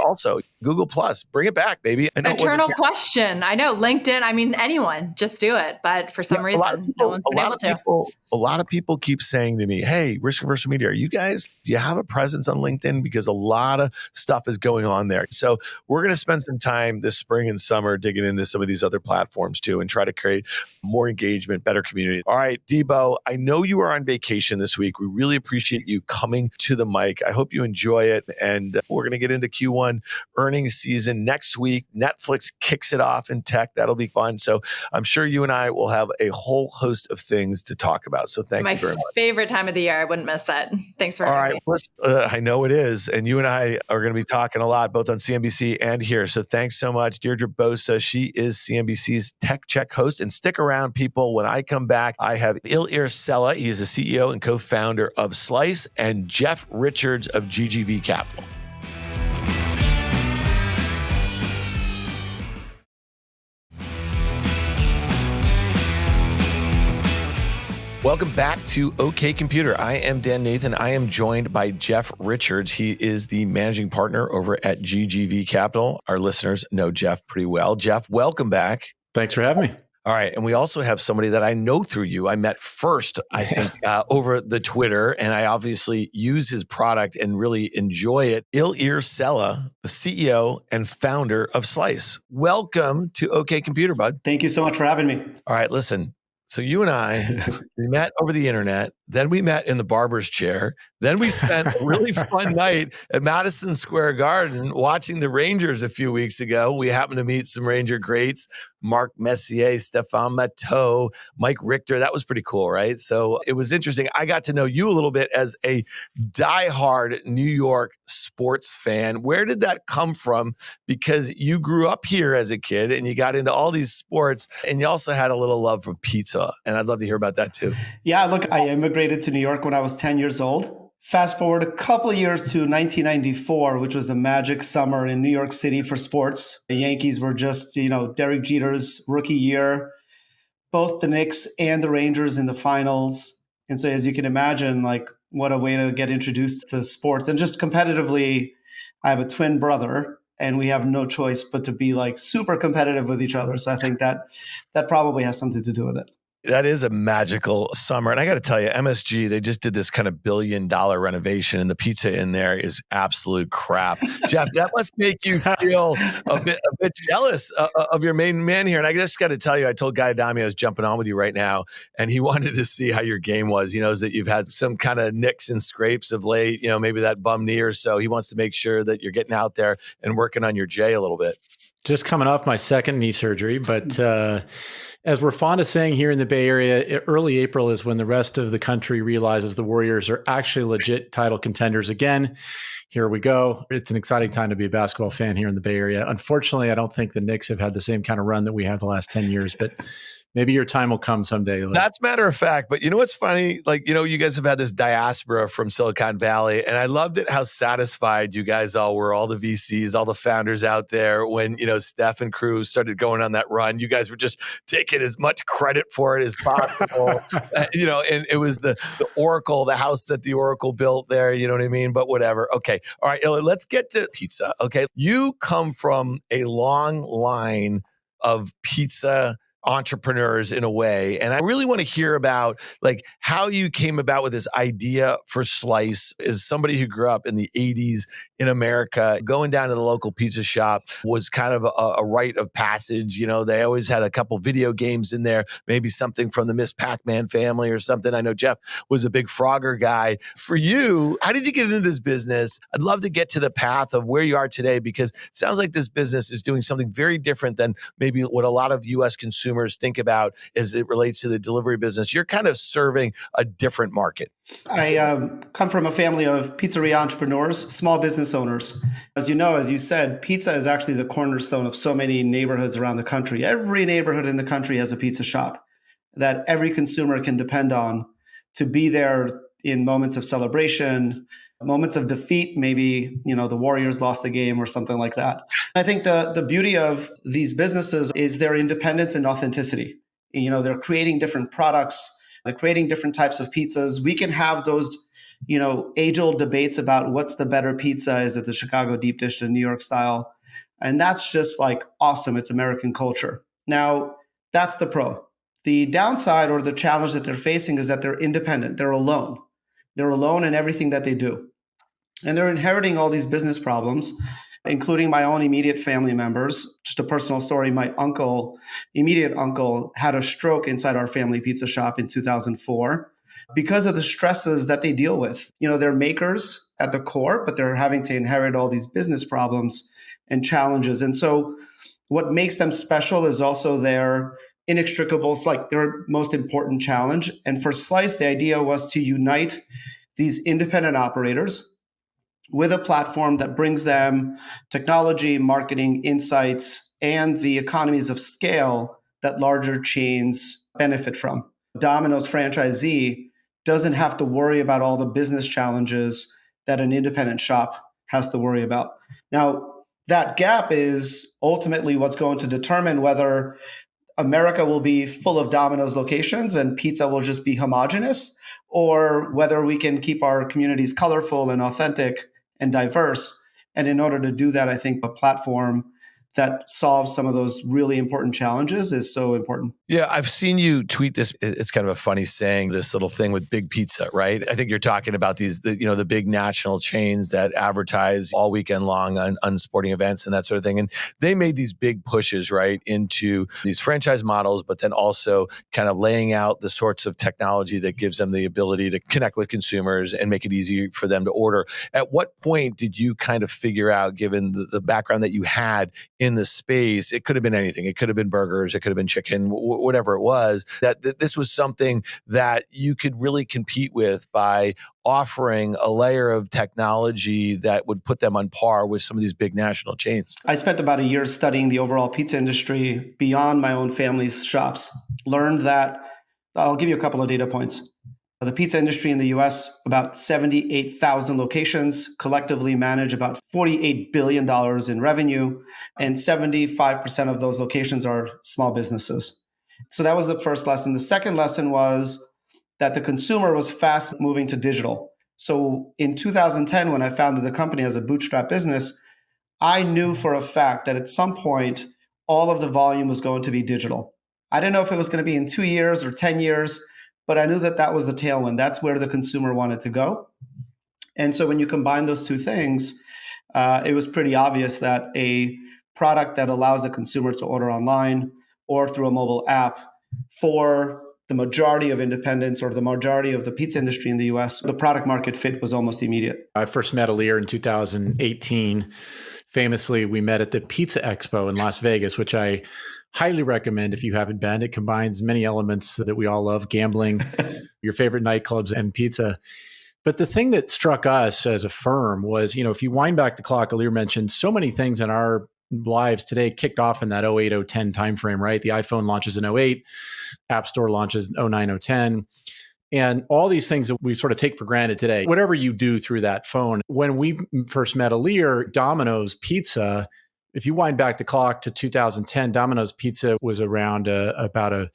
Also Google Plus, bring it back, baby. I know Eternal question. I know LinkedIn. I mean, anyone, just do it. But for some reason, no one's been able to. A lot of people keep saying to me, "Hey, Risk Averse Media, do you have a presence on LinkedIn? Because a lot of stuff is going on there." So we're going to spend some time this spring and summer digging into some of these other platforms too, and try to create more engagement, better community. All right, Debo, I know you are on vacation this week. We really appreciate you coming to the mic. I hope you enjoy it, and we're going to get into Q1 earnings season next week. Netflix kicks it off in tech. That'll be fun. So I'm sure you and I will have a whole host of things to talk about. So thank you very much. My favorite time of the year. I wouldn't miss it. Thanks for having me. I know it is. And you and I are going to be talking a lot, both on CNBC and here. So thanks so much, Deirdre Bosa. She is CNBC's Tech Check host. And stick around, people. When I come back, I have Ilir Sela. He is the CEO and co-founder of Slice, and Jeff Richards of GGV Capital. Welcome back to OK Computer. I am Dan Nathan. I am joined by Jeff Richards. He is the managing partner over at GGV Capital. Our listeners know Jeff pretty well. Jeff, welcome back. Thanks for having me. All right. And we also have somebody that I know through you. I met first, I think, over the Twitter, and I obviously use his product and really enjoy it. Ilir Sela, the CEO and founder of Slice. Welcome to OK Computer, bud. Thank you so much for having me. All right. Listen. So you and I, we met over the internet, then we met in the barber's chair, then we spent a really fun night at Madison Square Garden watching the Rangers a few weeks ago. We happened to meet some Ranger greats, Mark Messier, Stephane Matteau, Mike Richter. That was pretty cool, right? So it was interesting. I got to know you a little bit as a diehard New York sports fan. Where did that come from? Because you grew up here as a kid and you got into all these sports, and you also had a little love for pizza. And I'd love to hear about that too. Yeah, look, I immigrated to New York when I was 10 years old. Fast forward a couple of years to 1994, which was the magic summer in New York City for sports. The Yankees were just, Derek Jeter's rookie year, both the Knicks and the Rangers in the finals. And so as you can imagine, like what a way to get introduced to sports. And just competitively, I have a twin brother, and we have no choice but to be like super competitive with each other. So I think that probably has something to do with it. That is a magical summer. And I got to tell you, MSG, they just did this kind of $1 billion renovation, and the pizza in there is absolute crap. Jeff, that must make you feel a bit jealous of your main man here. And I just got to tell you, I told Guy Adami I was jumping on with you right now, and he wanted to see how your game was. He knows that you've had some kind of nicks and scrapes of late, maybe that bum knee or so. He wants to make sure that you're getting out there and working on your J a little bit. Just coming off my second knee surgery, but as we're fond of saying here in the Bay Area, early April is when the rest of the country realizes the Warriors are actually legit title contenders again. Here we go. It's an exciting time to be a basketball fan here in the Bay Area. Unfortunately, I don't think the Knicks have had the same kind of run that we have the last 10 years, but maybe your time will come someday. That's matter of fact. But you know what's funny? You guys have had this diaspora from Silicon Valley, and I loved it how satisfied you guys all were, all the VCs, all the founders out there when, Steph and crew started going on that run. You guys were just taking as much credit for it as possible. And it was the Oracle, the house that the Oracle built there, you know what I mean? But whatever. Okay. All right, Ilir, let's get to pizza. Okay. You come from a long line of pizza entrepreneurs in a way. And I really want to hear about like how you came about with this idea for Slice. As somebody who grew up in the 80s in America, going down to the local pizza shop was kind of a rite of passage. You know, they always had a couple video games in there, maybe something from the Miss Pac-Man family or something. I know Jeff was a big Frogger guy. For you, how did you get into this business? I'd love to get to the path of where you are today, because it sounds like this business is doing something very different than maybe what a lot of U.S. consumers think about as it relates to the delivery business. You're kind of serving a different market. I come from a family of pizzeria entrepreneurs, small business owners. As you know, as you said, pizza is actually the cornerstone of so many neighborhoods around the country. Every neighborhood in the country has a pizza shop that every consumer can depend on to be there in moments of celebration, moments of defeat. Maybe, the Warriors lost the game or something like that. I think the beauty of these businesses is their independence and authenticity. They're creating different products. They're creating different types of pizzas. We can have those, age-old debates about what's the better pizza. Is it the Chicago deep dish, the New York style? And that's just like awesome. It's American culture. Now, that's the pro. The downside or the challenge that they're facing is that they're independent. They're alone. They're alone in everything that they do. And they're inheriting all these business problems, including my own immediate family members. Just a personal story, my immediate uncle, had a stroke inside our family pizza shop in 2004 because of the stresses that they deal with. They're makers at the core, but they're having to inherit all these business problems and challenges. And so what makes them special is also their inextricables, like their most important challenge. And for Slice, the idea was to unite these independent operators with a platform that brings them technology, marketing, insights, and the economies of scale that larger chains benefit from. Domino's franchisee doesn't have to worry about all the business challenges that an independent shop has to worry about. Now, that gap is ultimately what's going to determine whether America will be full of Domino's locations and pizza will just be homogenous, or whether we can keep our communities colorful and authentic and diverse. And in order to do that, I think a platform that solves some of those really important challenges is so important. Yeah, I've seen you tweet this. It's kind of a funny saying, this little thing with Big Pizza, right? I think you're talking about the big national chains that advertise all weekend long on sporting events and that sort of thing. And they made these big pushes, right, into these franchise models, but then also kind of laying out the sorts of technology that gives them the ability to connect with consumers and make it easy for them to order. At what point did you kind of figure out, given the background that you had in the space, it could have been anything. It could have been burgers. It could have been chicken, whatever it was, that this was something that you could really compete with by offering a layer of technology that would put them on par with some of these big national chains? I spent about a year studying the overall pizza industry beyond my own family's shops. Learned that, I'll give you a couple of data points. The pizza industry in the US, about 78,000 locations, collectively manage about $48 billion in revenue, and 75% of those locations are small businesses. So that was the first lesson. The second lesson was that the consumer was fast moving to digital. So in 2010, when I founded the company as a bootstrap business, I knew for a fact that at some point, all of the volume was going to be digital. I didn't know if it was going to be in 2 years or 10 years, but I knew that that was the tailwind. That's where the consumer wanted to go. And so when you combine those two things, it was pretty obvious that a product that allows the consumer to order online or through a mobile app for the majority of independents or the majority of the pizza industry in the US, the product market fit was almost immediate. I first met Ilir in 2018. Famously, we met at the Pizza Expo in Las Vegas, which I highly recommend if you haven't been. It combines many elements that we all love: gambling, your favorite nightclubs, and pizza. But the thing that struck us as a firm was, if you wind back the clock, Ilir mentioned so many things in our lives today kicked off in that 08, 010 timeframe, right? The iPhone launches in 08, App Store launches in 09, 010. And all these things that we sort of take for granted today, whatever you do through that phone. When we first met Ilir, Domino's Pizza, if you wind back the clock to 2010, Domino's Pizza was around about a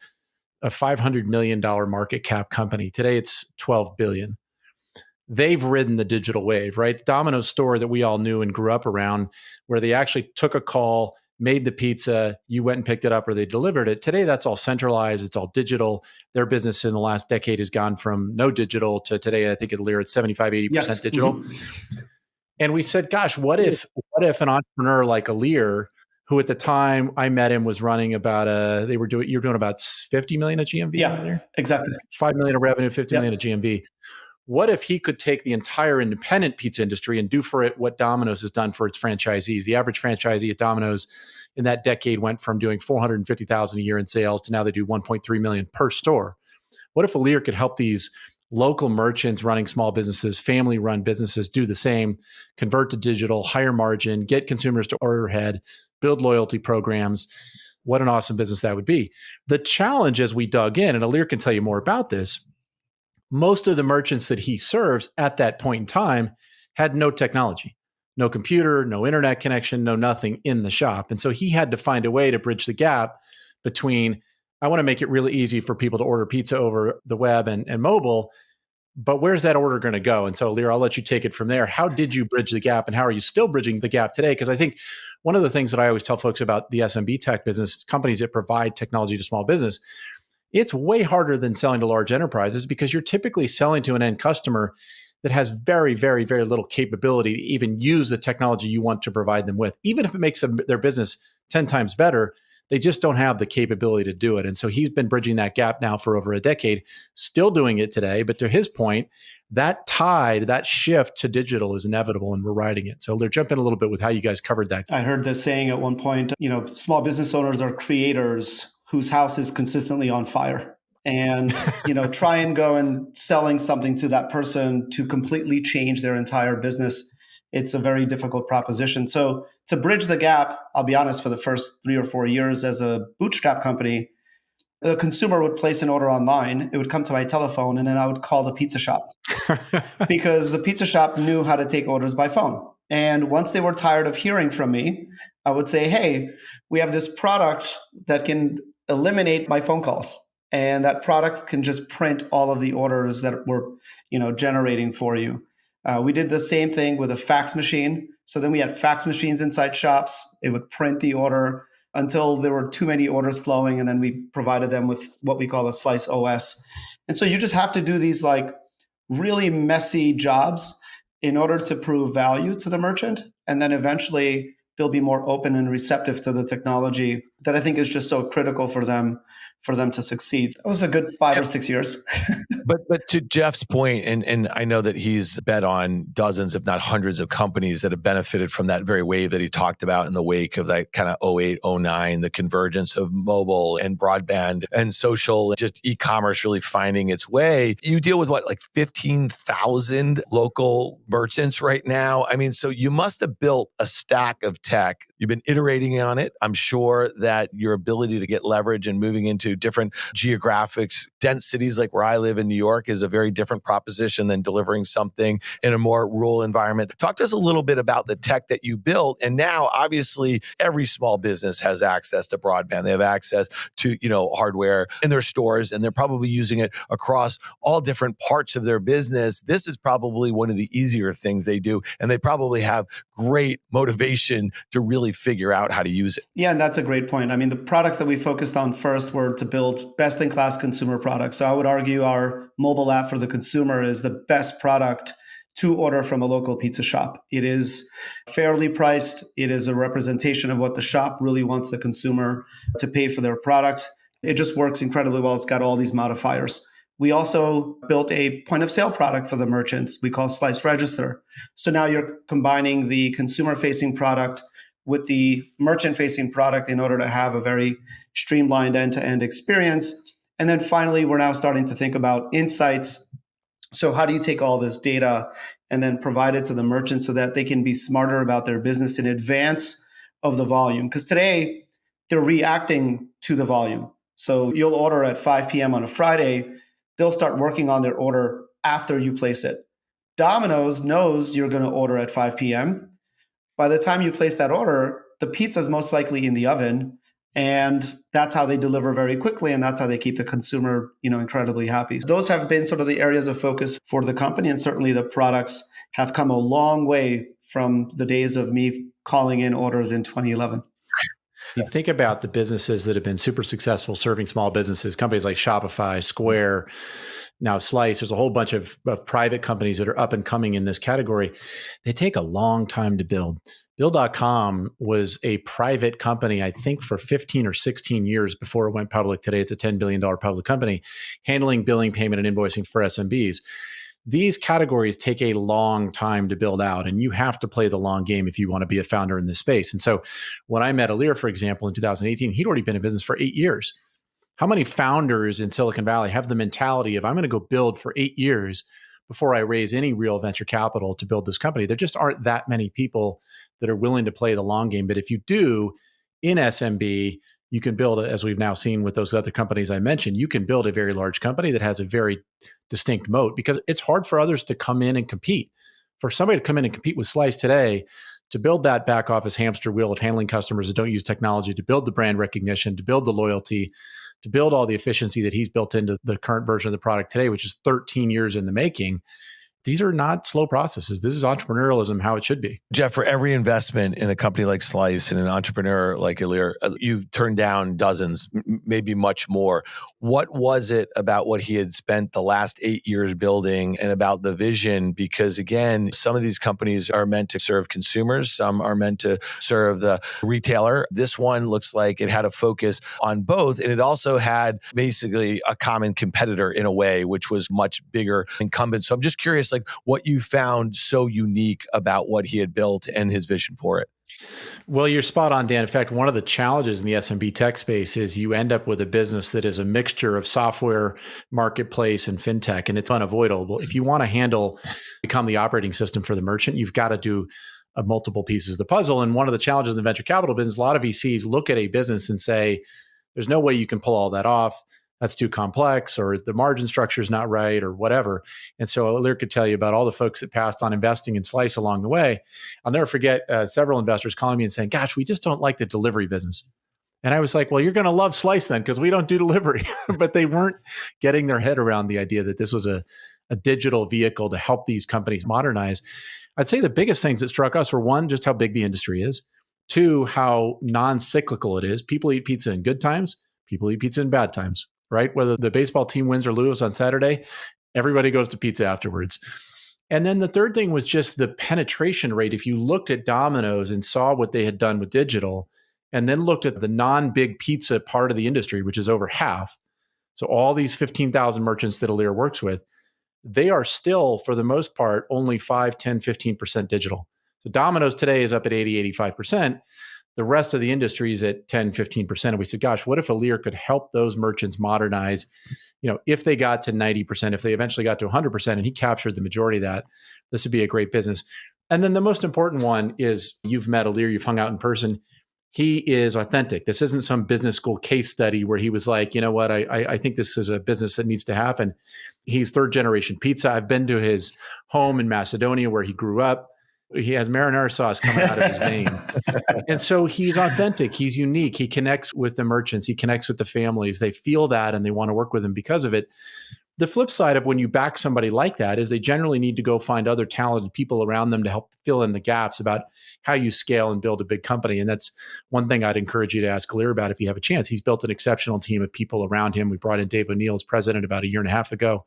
$500 million market cap company. Today, it's $12 billion. They've ridden the digital wave, right? The Domino's store that we all knew and grew up around, where they actually took a call, made the pizza, you went and picked it up, or they delivered it. Today, that's all centralized. It's all digital. Their business in the last decade has gone from no digital to today, I think at Ilir, it's 75, 80% Yes. digital. Mm-hmm. And we said, gosh, what if an entrepreneur like Ilir, who at the time I met him was running about you're doing about 50 million of GMV. Yeah, exactly. 5 million of revenue, 50 million of GMV. What if he could take the entire independent pizza industry and do for it what Domino's has done for its franchisees? The average franchisee at Domino's in that decade went from doing 450,000 a year in sales to now they do 1.3 million per store. What if Ilir could help these local merchants running small businesses, family-run businesses do the same, convert to digital, higher margin, get consumers to order ahead, build loyalty programs? What an awesome business that would be. The challenge as we dug in, and Ilir can tell you more about this, most of the merchants that he serves at that point in time had no technology, no computer, no internet connection, no nothing in the shop. And so he had to find a way to bridge the gap between, I want to make it really easy for people to order pizza over the web and mobile, but where's that order going to go? And so, Ilir, I'll let you take it from there. How did you bridge the gap, and how are you still bridging the gap today? Because I think one of the things that I always tell folks about the SMB tech business, companies that provide technology to small business, it's way harder than selling to large enterprises because you're typically selling to an end customer that has very, very, very little capability to even use the technology you want to provide them with. Even if it makes their business 10 times better, they just don't have the capability to do it. And so he's been bridging that gap now for over a decade, still doing it today. But to his point, that tide, that shift to digital is inevitable, and we're riding it. So Ilir, jump in a little bit with how you guys covered that. I heard this saying at one point, small business owners are creators whose house is consistently on fire. And, try and go and selling something to that person to completely change their entire business. It's a very difficult proposition. So to bridge the gap, I'll be honest, for the first 3 or 4 years as a bootstrap company, the consumer would place an order online. It would come to my telephone, and then I would call the pizza shop because the pizza shop knew how to take orders by phone. And once they were tired of hearing from me, I would say, hey, we have this product that can eliminate my phone calls. And that product can just print all of the orders that we're, generating for you. We did the same thing with a fax machine. So then we had fax machines inside shops. It would print the order until there were too many orders flowing. And then we provided them with what we call a slice OS. And so you just have to do these really messy jobs in order to prove value to the merchant. And then eventually they'll be more open and receptive to the technology that I think is just so critical for them to succeed. That was a good 5 or 6 years. But to Jeff's point, and I know that he's bet on dozens, if not hundreds of companies that have benefited from that very wave that he talked about in the wake of that kind of 08, 09, the convergence of mobile and broadband and social, and just e-commerce really finding its way. You deal with 15,000 local merchants right now. I mean, so you must have built a stack of tech. You've been iterating on it. I'm sure that your ability to get leverage and moving into different geographics, dense cities like where I live in New York is a very different proposition than delivering something in a more rural environment. Talk to us a little bit about the tech that you built. And now, obviously, every small business has access to broadband. They have access to, hardware in their stores, and they're probably using it across all different parts of their business. This is probably one of the easier things they do, and they probably have great motivation to really figure out how to use it. Yeah, and that's a great point. I mean, the products that we focused on first were to build best-in-class consumer products. So I would argue our mobile app for the consumer is the best product to order from a local pizza shop. It is fairly priced. It is a representation of what the shop really wants the consumer to pay for their product. It just works incredibly well. It's got all these modifiers. We also built a point of sale product for the merchants we call Slice Register. So now you're combining the consumer-facing product with the merchant-facing product in order to have a very streamlined end-to-end experience. And then finally, we're now starting to think about insights. So how do you take all this data and then provide it to the merchant so that they can be smarter about their business in advance of the volume? Because today, they're reacting to the volume. So you'll order at 5 p.m. on a Friday. They'll start working on their order after you place it. Domino's knows you're going to order at 5 p.m. By the time you place that order, the pizza is most likely in the oven. And that's how they deliver very quickly. And that's how they keep the consumer, incredibly happy. So those have been sort of the areas of focus for the company. And certainly the products have come a long way from the days of me calling in orders in 2011. You think about the businesses that have been super successful serving small businesses, companies like Shopify, Square, now Slice. There's a whole bunch of private companies that are up and coming in this category. They take a long time to build. Bill.com was a private company, I think, for 15 or 16 years before it went public. Today, it's a $10 billion public company handling billing, payment, and invoicing for SMBs. These categories take a long time to build out, and you have to play the long game if you want to be a founder in this space. And so when I met Ilir, for example, in 2018, he'd already been in business for 8 years. How many founders in Silicon Valley have the mentality of, I'm going to go build for 8 years before I raise any real venture capital to build this company? There just aren't that many people that are willing to play the long game. But if you do in SMB, you can build, as we've now seen with those other companies I mentioned, you can build a very large company that has a very distinct moat, because it's hard for others to come in and compete. For somebody to come in and compete with Slice today, to build that back office hamster wheel of handling customers that don't use technology, to build the brand recognition, to build the loyalty, to build all the efficiency that he's built into the current version of the product today, which is 13 years in the making. These are not slow processes. This is entrepreneurialism, how it should be. Jeff, for every investment in a company like Slice and an entrepreneur like Ilir, you've turned down dozens, maybe much more. What was it about what he had spent the last 8 years building and about the vision? Because again, some of these companies are meant to serve consumers. Some are meant to serve the retailer. This one looks like it had a focus on both. And it also had basically a common competitor in a way, which was much bigger incumbent. So I'm just curious, like what you found so unique about what he had built and his vision for it. Well, you're spot on, Dan. In fact, one of the challenges in the SMB tech space is you end up with a business that is a mixture of software, marketplace, and fintech, and it's unavoidable. If you want to become the operating system for the merchant, you've got to do multiple pieces of the puzzle. And one of the challenges in the venture capital business, a lot of VCs look at a business and say, there's no way you can pull all that off. That's too complex, or the margin structure is not right, or whatever. And so Ilir could tell you about all the folks that passed on investing in Slice along the way. I'll never forget several investors calling me and saying, gosh, we just don't like the delivery business. And I was like, well, you're going to love Slice then, because we don't do delivery. But they weren't getting their head around the idea that this was a digital vehicle to help these companies modernize. I'd say the biggest things that struck us were, one, just how big the industry is. Two, how non-cyclical it is. People eat pizza in good times. People eat pizza in bad times. Right? Whether the baseball team wins or loses on Saturday, everybody goes to pizza afterwards. And then the third thing was just the penetration rate. If you looked at Domino's and saw what they had done with digital, and then looked at the non-big pizza part of the industry, which is over half. So all these 15,000 merchants that Ilir works with, they are still, for the most part, only 5, 10, 15% digital. So Domino's today is up at 80, 85%. The rest of the industry is at 10, 15%. And we said, gosh, what if Ilir could help those merchants modernize? If they got to 90%, if they eventually got to 100%, and he captured the majority of that, this would be a great business. And then the most important one is, you've met Ilir, you've hung out in person. He is authentic. This isn't some business school case study where he was like, you know what, I think this is a business that needs to happen. He's third generation pizza. I've been to his home in Macedonia where he grew up. He has marinara sauce coming out of his veins. And so he's authentic. He's unique. He connects with the merchants. He connects with the families. They feel that and they want to work with him because of it. The flip side of when you back somebody like that is they generally need to go find other talented people around them to help fill in the gaps about how you scale and build a big company. And that's one thing I'd encourage you to ask Ilir about if you have a chance. He's built an exceptional team of people around him. We brought in Dave O'Neill as president about a year and a half ago.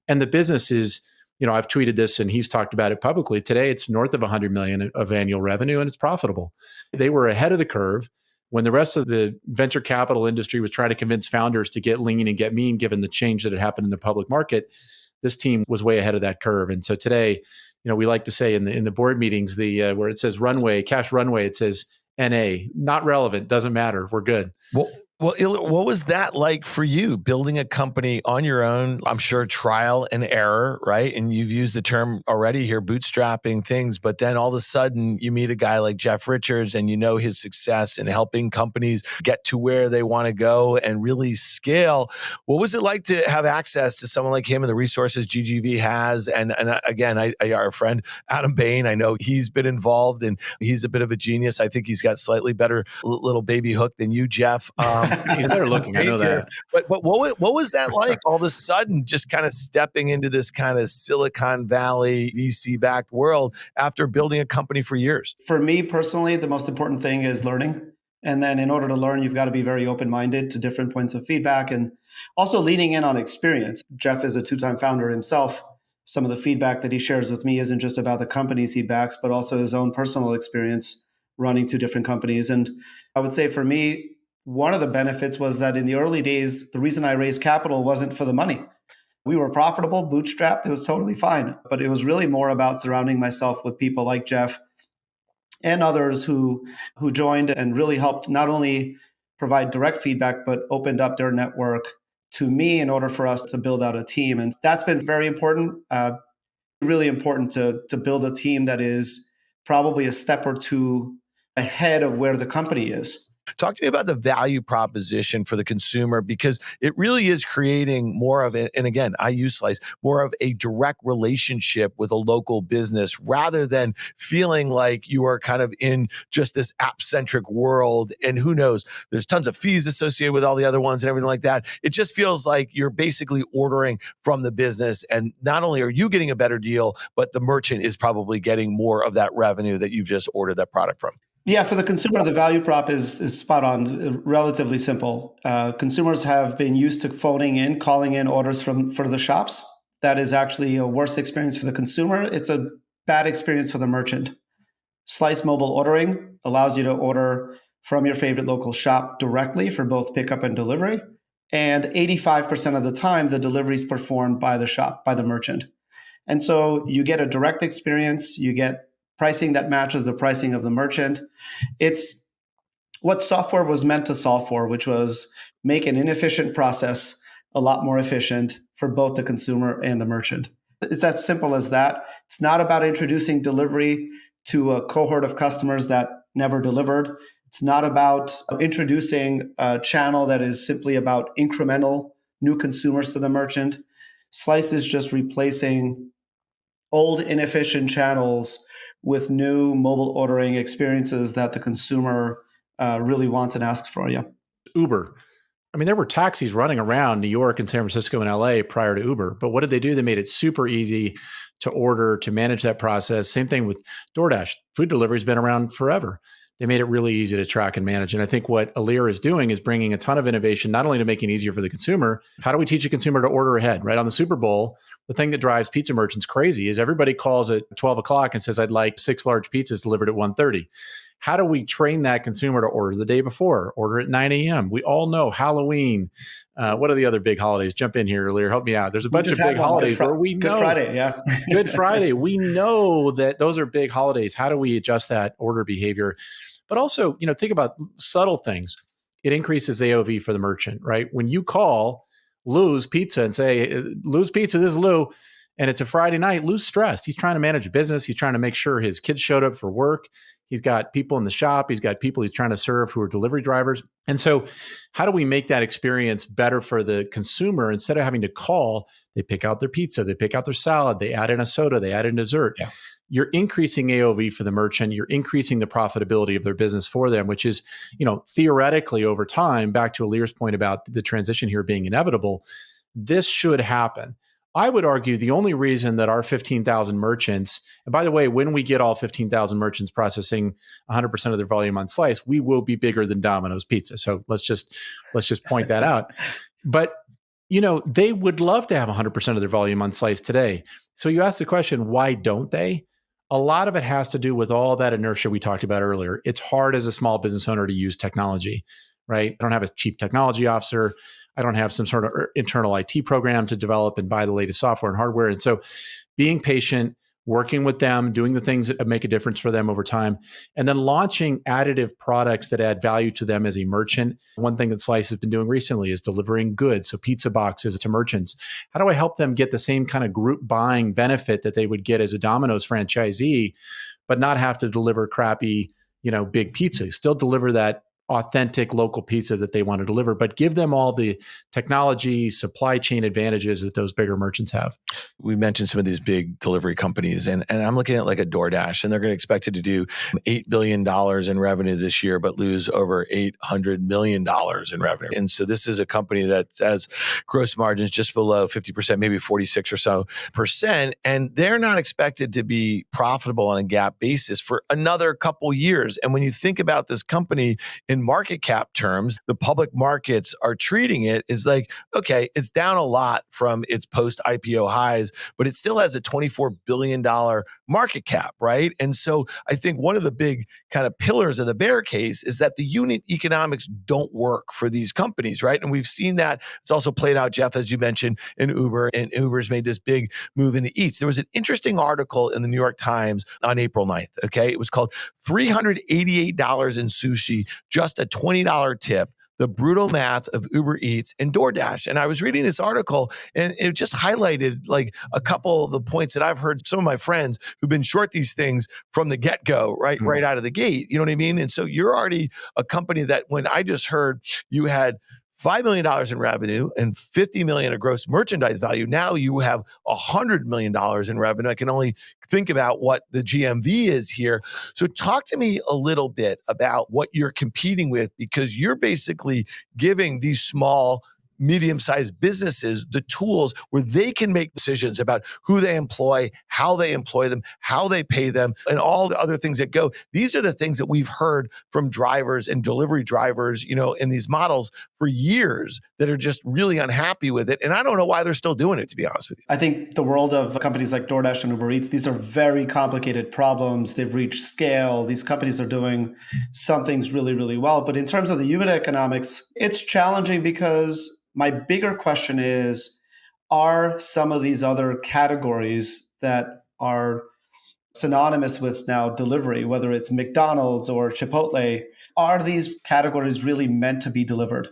And the business is, I've tweeted this and he's talked about it publicly. Today, it's north of 100 million of annual revenue and it's profitable. They were ahead of the curve when the rest of the venture capital industry was trying to convince founders to get lean and get mean, given the change that had happened in the public market. This team was way ahead of that curve. And so today, we like to say in the board meetings, where it says runway, cash runway, it says NA, not relevant, doesn't matter. We're good. Well, what was that like for you, building a company on your own? I'm sure trial and error, right? And you've used the term already here, bootstrapping things, but then all of a sudden you meet a guy like Jeff Richards and his success in helping companies get to where they want to go and really scale. What was it like to have access to someone like him and the resources GGV has? And again, our friend Adam Bain, I know he's been involved and he's a bit of a genius. I think he's got slightly better little baby hook than you, Jeff. He's better looking. I know that. But what was that like all of a sudden, just kind of stepping into this kind of Silicon Valley VC-backed world after building a company for years? For me personally, the most important thing is learning And then in order to learn, you've got to be very open-minded to different points of feedback and also leaning in on experience. Jeff is a two-time founder himself. Some of the feedback that he shares with me isn't just about the companies he backs, but also his own personal experience running two different companies. And I would say for me, one of the benefits was that in the early days, the reason I raised capital wasn't for the money. We were profitable, bootstrapped, it was totally fine. But it was really more about surrounding myself with people like Jeff and others who joined and really helped not only provide direct feedback, but opened up their network to me in order for us to build out a team. And that's been very important, really important to build a team that is probably a step or two ahead of where the company is. Talk to me about the value proposition for the consumer, because it really is creating more of it. And again, I use Slice, more of a direct relationship with a local business rather than feeling like you are kind of in just this app-centric world. And who knows, there's tons of fees associated with all the other ones and everything like that. It just feels like you're basically ordering from the business. And not only are you getting a better deal, but the merchant is probably getting more of that revenue that you've just ordered that product from. Yeah, for the consumer, the value prop is spot on, relatively simple. Consumers have been used to calling in orders for the shops. That is actually a worse experience for the consumer. It's a bad experience for the merchant. Slice mobile ordering allows you to order from your favorite local shop directly for both pickup and delivery. And 85% of the time, the delivery is performed by the shop, by the merchant. And so you get a direct experience, you get pricing that matches the pricing of the merchant. It's what software was meant to solve for, which was make an inefficient process a lot more efficient for both the consumer and the merchant. It's as simple as that. It's not about introducing delivery to a cohort of customers that never delivered. It's not about introducing a channel that is simply about incremental new consumers to the merchant. Slice is just replacing old inefficient channels with new mobile ordering experiences that the consumer really wants and asks for you. Uber. I mean, there were taxis running around New York and San Francisco and LA prior to Uber, but what did they do? They made it super easy to order, to manage that process. Same thing with DoorDash. Food delivery has been around forever. They made it really easy to track and manage. And I think what Ilir is doing is bringing a ton of innovation, not only to make it easier for the consumer. How do we teach a consumer to order ahead, right? On the Super Bowl, the thing that drives pizza merchants crazy is everybody calls at 12 o'clock and says, I'd like 6 large pizzas delivered at 1:30. How do we train that consumer to order the day before, order at 9 a.m.? We all know Halloween. What are the other big holidays? Jump in here, Ilir. Help me out. There's a bunch of big holidays where we know. Good Friday, yeah. Good Friday. We know that those are big holidays. How do we adjust that order behavior? But also, think about subtle things. It increases AOV for the merchant, right? When you call Lou's Pizza and say, Lou's Pizza, this is Lou, and it's a Friday night, Lou's stressed. He's trying to manage a business. He's trying to make sure his kids showed up for work. He's got people in the shop. He's got people he's trying to serve who are delivery drivers. And so how do we make that experience better for the consumer? Instead of having to call, they pick out their pizza, they pick out their salad, they add in a soda, they add in dessert. Yeah. You're increasing AOV for the merchant. You're increasing the profitability of their business for them, which is, theoretically over time, back to Ilir's point about the transition here being inevitable, this should happen. I would argue the only reason that our 15,000 merchants, and by the way, when we get all 15,000 merchants processing 100% of their volume on Slice, we will be bigger than Domino's Pizza. So let's just point that out. But they would love to have 100% of their volume on Slice today. So you ask the question, why don't they? A lot of it has to do with all that inertia we talked about earlier. It's hard as a small business owner to use technology, right? I don't have a chief technology officer. I don't have some sort of internal IT program to develop and buy the latest software and hardware. And so being patient, working with them, doing the things that make a difference for them over time, and then launching additive products that add value to them as a merchant. One thing that Slice has been doing recently is delivering goods, so pizza boxes to merchants. How do I help them get the same kind of group buying benefit that they would get as a Domino's franchisee, but not have to deliver crappy, big pizza? Still deliver that authentic local pizza that they want to deliver, but give them all the technology, supply chain advantages that those bigger merchants have. We mentioned some of these big delivery companies, and I'm looking at like a DoorDash, and they're going to expect it to do $8 billion in revenue this year, but lose over $800 million in revenue. And so this is a company that has gross margins just below 50%, maybe 46 or so percent, and they're not expected to be profitable on a GAAP basis for another couple years. And when you think about this company in in market cap terms, the public markets are treating it is like, okay, it's down a lot from its post IPO highs, but it still has a $24 billion market cap, right? And so I think one of the big kind of pillars of the bear case is that the unit economics don't work for these companies, right? And we've seen that. It's also played out, Jeff, as you mentioned, in Uber, and Uber's made this big move into Eats. There was an interesting article in the New York Times on April 9th, okay? It was called $388 in sushi, just a $20 tip. The brutal math of Uber Eats and DoorDash. And I was reading this article and it just highlighted like a couple of the points that I've heard some of my friends who've been short these things from the get-go, right out of the gate. You know what I mean? And so you're already a company that when I just heard you had $5 million in revenue and $50 million of gross merchandise value. Now you have $100 million in revenue. I can only think about what the GMV is here. So talk to me a little bit about what you're competing with, because you're basically giving these small, medium-sized businesses the tools where they can make decisions about who they employ, how they employ them, how they pay them, and all the other things that go. These are the things that we've heard from drivers and delivery drivers, in these models for years that are just really unhappy with it. And I don't know why they're still doing it, to be honest with you. I think the world of companies like DoorDash and Uber Eats, these are very complicated problems. They've reached scale. These companies are doing some things really, really well. But in terms of the unit economics, it's challenging because my bigger question is, are some of these other categories that are synonymous with now delivery, whether it's McDonald's or Chipotle, are these categories really meant to be delivered?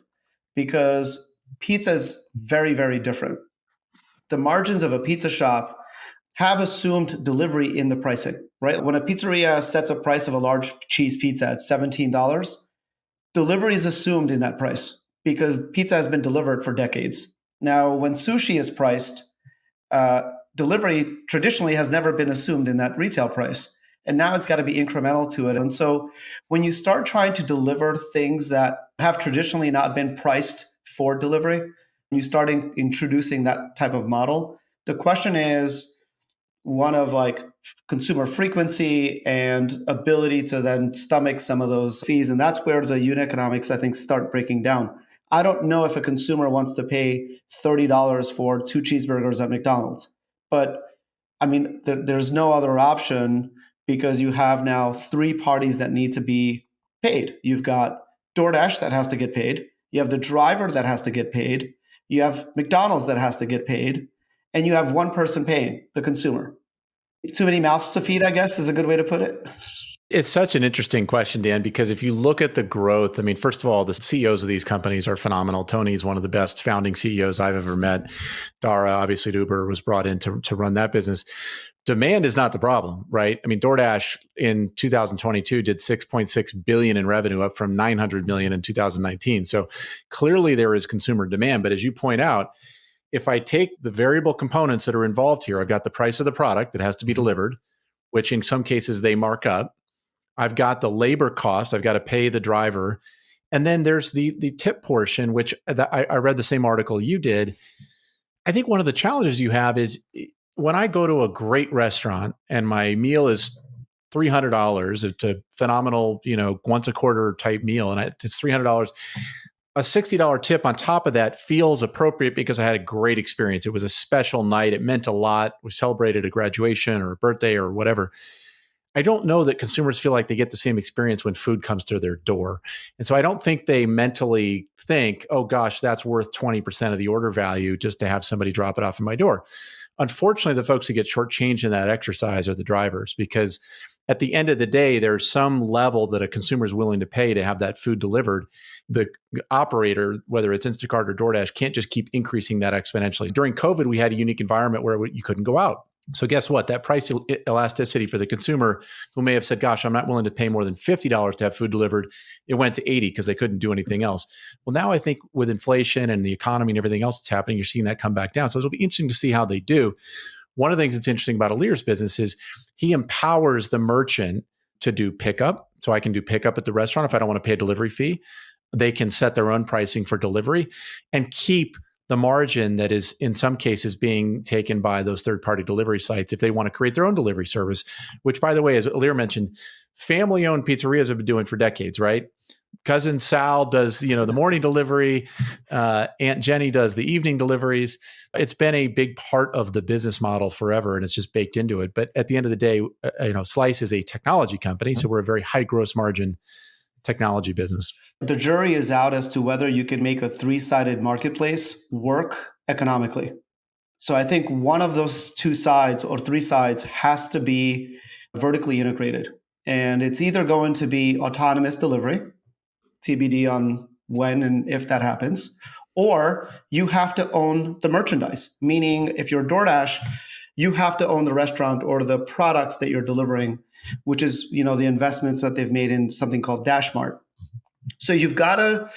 Because pizza is very, very different. The margins of a pizza shop have assumed delivery in the pricing, right? When a pizzeria sets a price of a large cheese pizza at $17, delivery is assumed in that price because pizza has been delivered for decades. Now, when sushi is priced, delivery traditionally has never been assumed in that retail price. And now it's got to be incremental to it. And so when you start trying to deliver things that have traditionally not been priced for delivery, and you start introducing that type of model, the question is one of like consumer frequency and ability to then stomach some of those fees. And that's where the unit economics, I think, start breaking down. I don't know if a consumer wants to pay $30 for 2 cheeseburgers at McDonald's, but I mean, there's no other option because you have now 3 parties that need to be paid. You've got DoorDash that has to get paid. You have the driver that has to get paid. You have McDonald's that has to get paid. And you have one person paying, the consumer. Too many mouths to feed, I guess, is a good way to put it. It's such an interesting question, Dan, because if you look at the growth, I mean, first of all, the CEOs of these companies are phenomenal. Tony's one of the best founding CEOs I've ever met. Dara, obviously, at Uber, was brought in to run that business. Demand is not the problem, right? I mean, DoorDash in 2022 did $6.6 billion in revenue, up from $900 million in 2019. So clearly there is consumer demand. But as you point out, if I take the variable components that are involved here, I've got the price of the product that has to be delivered, which in some cases they mark up. I've got the labor cost. I've got to pay the driver. And then there's the tip portion, which I read the same article you did. I think one of the challenges you have is when I go to a great restaurant and my meal is $300, it's a phenomenal, once a quarter type meal, and it's $300. A $60 tip on top of that feels appropriate because I had a great experience. It was a special night. It meant a lot. We celebrated a graduation or a birthday or whatever. I don't know that consumers feel like they get the same experience when food comes to their door. And so I don't think they mentally think, oh gosh, that's worth 20% of the order value just to have somebody drop it off at my door. Unfortunately, the folks who get shortchanged in that exercise are the drivers, because at the end of the day, there's some level that a consumer is willing to pay to have that food delivered. The operator, whether it's Instacart or DoorDash, can't just keep increasing that exponentially. During COVID, we had a unique environment where you couldn't go out. So guess what? That price elasticity for the consumer who may have said, gosh, I'm not willing to pay more than $50 to have food delivered, it went to $80 because they couldn't do anything else. Well, now I think with inflation and the economy and everything else that's happening, you're seeing that come back down. So it'll be interesting to see how they do. One of the things that's interesting about Ilir's business is he empowers the merchant to do pickup. So I can do pickup at the restaurant if I don't want to pay a delivery fee. They can set their own pricing for delivery and keep the margin that is in some cases being taken by those third-party delivery sites if they want to create their own delivery service, which, by the way, as Ilir mentioned, family-owned pizzerias have been doing for decades, right? Cousin Sal does, the morning delivery. Aunt Jenny does the evening deliveries. It's been a big part of the business model forever, and it's just baked into it. But at the end of the day, Slice is a technology company, so we're a very high gross margin technology business. The jury is out as to whether you can make a three-sided marketplace work economically. So I think one of those two sides or three sides has to be vertically integrated. And it's either going to be autonomous delivery, TBD on when and if that happens, or you have to own the merchandise, meaning if you're DoorDash, you have to own the restaurant or the products that you're delivering, which is, the investments that they've made in something called DashMart. So you've got to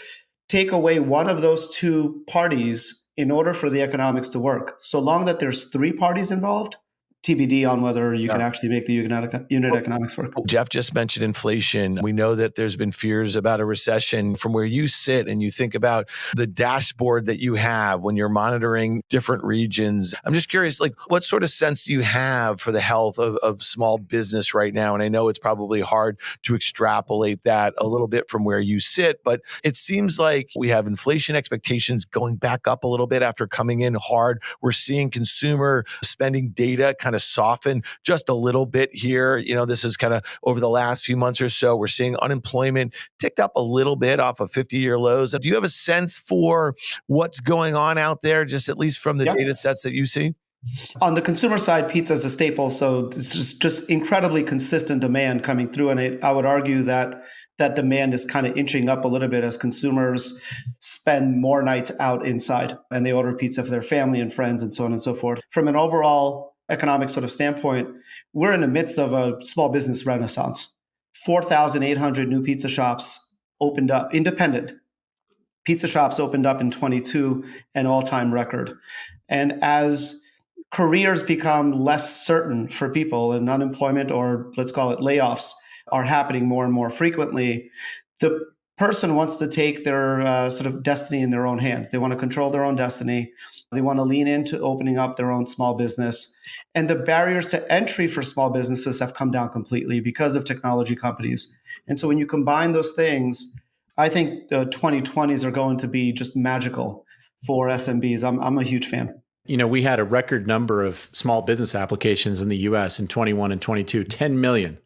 take away one of those two parties in order for the economics to work. So long that there's three parties involved, TBD on whether you can actually make the unit economics work. Jeff just mentioned inflation. We know that there's been fears about a recession. From where you sit and you think about the dashboard that you have when you're monitoring different regions, I'm just curious, what sort of sense do you have for the health of small business right now? And I know it's probably hard to extrapolate that a little bit from where you sit, but it seems like we have inflation expectations going back up a little bit after coming in hard. We're seeing consumer spending data kind of soften just a little bit here. This is kind of over the last few months or so, we're seeing unemployment ticked up a little bit off of 50-year lows. Do you have a sense for what's going on out there, just at least from the data sets that you see? On the consumer side, pizza is a staple. So it's just incredibly consistent demand coming through. And I would argue that demand is kind of inching up a little bit as consumers spend more nights out inside and they order pizza for their family and friends and so on and so forth. From an overall economic sort of standpoint, we're in the midst of a small business renaissance. 4,800 new pizza shops opened up, independent pizza shops opened up in 22, an all-time record. And as careers become less certain for people and unemployment, or let's call it layoffs, are happening more and more frequently, the person wants to take their sort of destiny in their own hands. They want to control their own destiny. They want to lean into opening up their own small business. And the barriers to entry for small businesses have come down completely because of technology companies. And so when you combine those things, I think the 2020s are going to be just magical for SMBs. I'm a huge fan. We had a record number of small business applications in the US in 21 and 22, 10 million.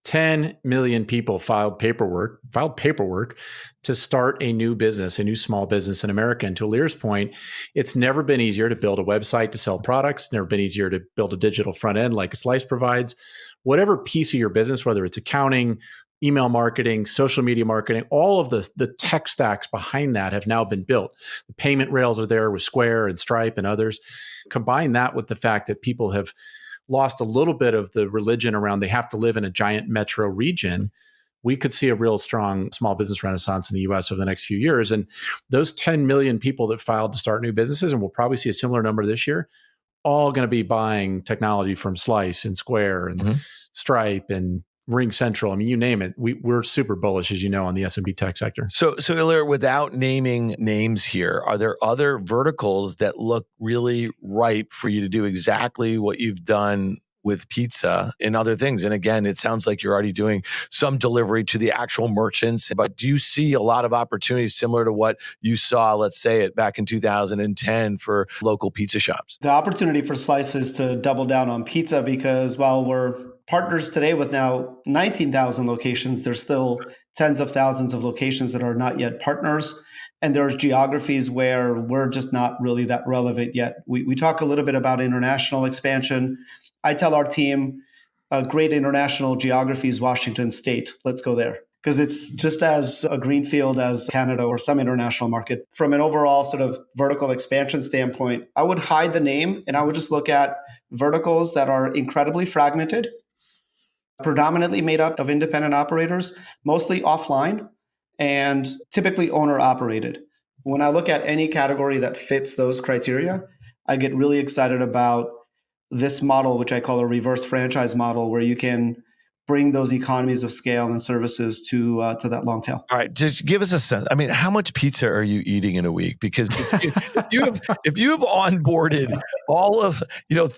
10 million people filed paperwork to start a new business, a new small business in America. And to Ilir's point, it's never been easier to build a website to sell products, never been easier to build a digital front end like Slice provides. Whatever piece of your business, whether it's accounting, email marketing, social media marketing, all of the tech stacks behind that have now been built. The payment rails are there with Square and Stripe and others. Combine that with the fact that people have lost a little bit of the religion around they have to live in a giant metro region, we could see a real strong small business renaissance in the US over the next few years. And those 10 million people that filed to start new businesses, and we'll probably see a similar number this year, all going to be buying technology from Slice and Square and Stripe and Ring Central. I mean, you name it. We're super bullish, as you know, on the SMB tech sector. So Ilir, without naming names here, are there other verticals that look really ripe for you to do exactly what you've done with pizza and other things? And again, it sounds like you're already doing some delivery to the actual merchants, but do you see a lot of opportunities similar to what you saw, let's say it back in 2010 for local pizza shops? The opportunity for Slice is to double down on pizza, because while we're partners today with now 19,000 locations, there's still tens of thousands of locations that are not yet partners. And there's geographies where we're just not really that relevant yet. We talk a little bit about international expansion. I tell our team, great international geography is Washington State. Let's go there, because it's just as a greenfield as Canada or some international market. From an overall sort of vertical expansion standpoint, I would hide the name and I would just look at verticals that are incredibly fragmented, predominantly made up of independent operators, mostly offline, and typically owner operated. When I look at any category that fits those criteria, I get really excited about this model, which I call a reverse franchise model, where you can bring those economies of scale and services to that long tail. All right, just give us a sense. I mean, how much pizza are you eating in a week? Because if you have onboarded all of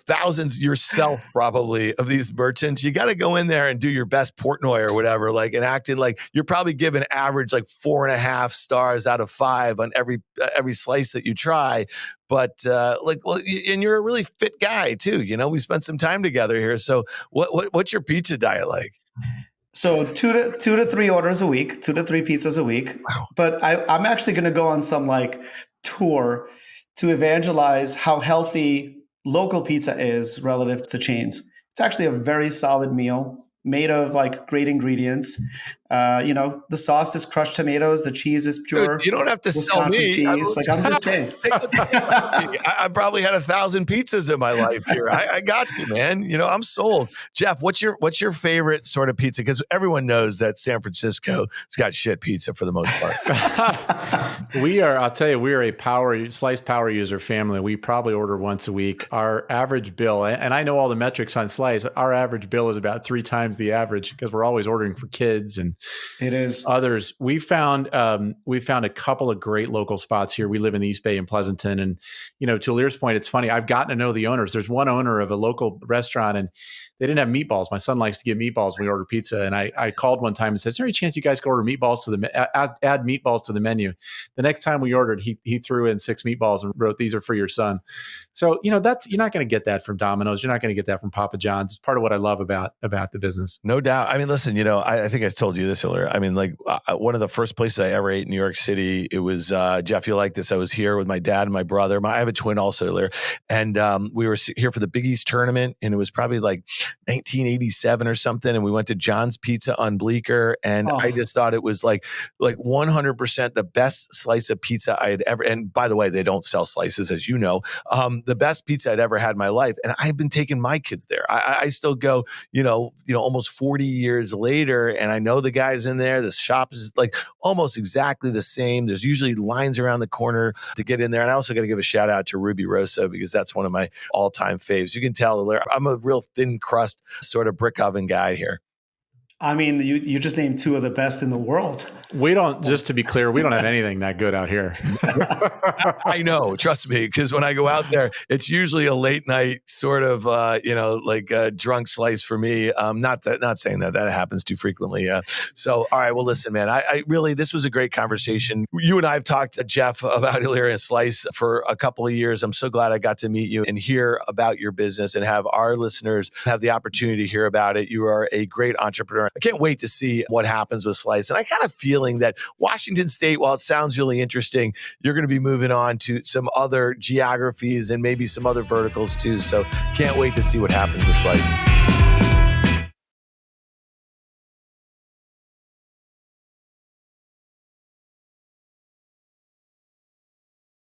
thousands yourself probably of these merchants, you got to go in there and do your best Portnoy or whatever, like, and acting like you're probably giving average like 4.5 stars out of 5 on every slice that you try. But and you're a really fit guy too. We spent some time together here. So what's your pizza diet like? So two to three orders a week, 2 to 3 pizzas a week. Wow. But I'm actually going to go on some tour to evangelize how healthy local pizza is relative to chains. It's actually a very solid meal made of great ingredients. The sauce is crushed tomatoes. The cheese is pure. Dude, you don't have to sell me. Cheese. I'm just saying. I probably had 1,000 pizzas in my life here. I got you, man. I'm sold. Jeff, what's your favorite sort of pizza? Because everyone knows that San Francisco has got shit pizza for the most part. I'll tell you, we are a Slice power user family. We probably order once a week. Our average bill, and I know all the metrics on Slice, our average bill is about 3 times the average because we're always ordering for kids and it is others. We found a couple of great local spots here. We live in the East Bay in Pleasanton, and to Ilir's point, it's funny. I've gotten to know the owners. There's one owner of a local restaurant, and they didn't have meatballs. My son likes to get meatballs when we order pizza, and I called one time and said, "Is there any chance you guys can order meatballs to add meatballs to the menu?" The next time we ordered, he threw in 6 meatballs and wrote, "These are for your son." So that's, you're not going to get that from Domino's. You're not going to get that from Papa John's. It's part of what I love about the business. No doubt. I mean, listen, I think I told you this, Ilir. I mean, one of the first places I ever ate in New York City, it was, Jeff, you like this. I was here with my dad and my brother. I have a twin also, Ilir. And we were here for the Big East tournament, and it was probably 1987 or something. And we went to John's Pizza on Bleecker. And I just thought it was 100% the best slice of pizza I had ever. And by the way, they don't sell slices, as you know. The best pizza I'd ever had in my life. And I've been taking my kids there. I still go, almost 40 years later, and I know the guys in there. The shop is almost exactly the same. There's usually lines around the corner to get in there. And I also got to give a shout out to Ruby Rosa because that's one of my all-time faves. You can tell I'm a real thin crust sort of brick oven guy here. I mean, you just named 2 of the best in the world. We don't, just to be clear, we don't have anything that good out here. I know, trust me, because when I go out there, it's usually a late night sort of, drunk slice for me. Not saying that happens too frequently. So, all right, well, listen, man, I really, this was a great conversation. You and I have talked, Jeff, about Ilir and Slice for a couple of years. I'm so glad I got to meet you and hear about your business and have our listeners have the opportunity to hear about it. You are a great entrepreneur. I can't wait to see what happens with Slice. And I kind of feeling that Washington State, while it sounds really interesting, you're going to be moving on to some other geographies and maybe some other verticals too. So can't wait to see what happens with Slice.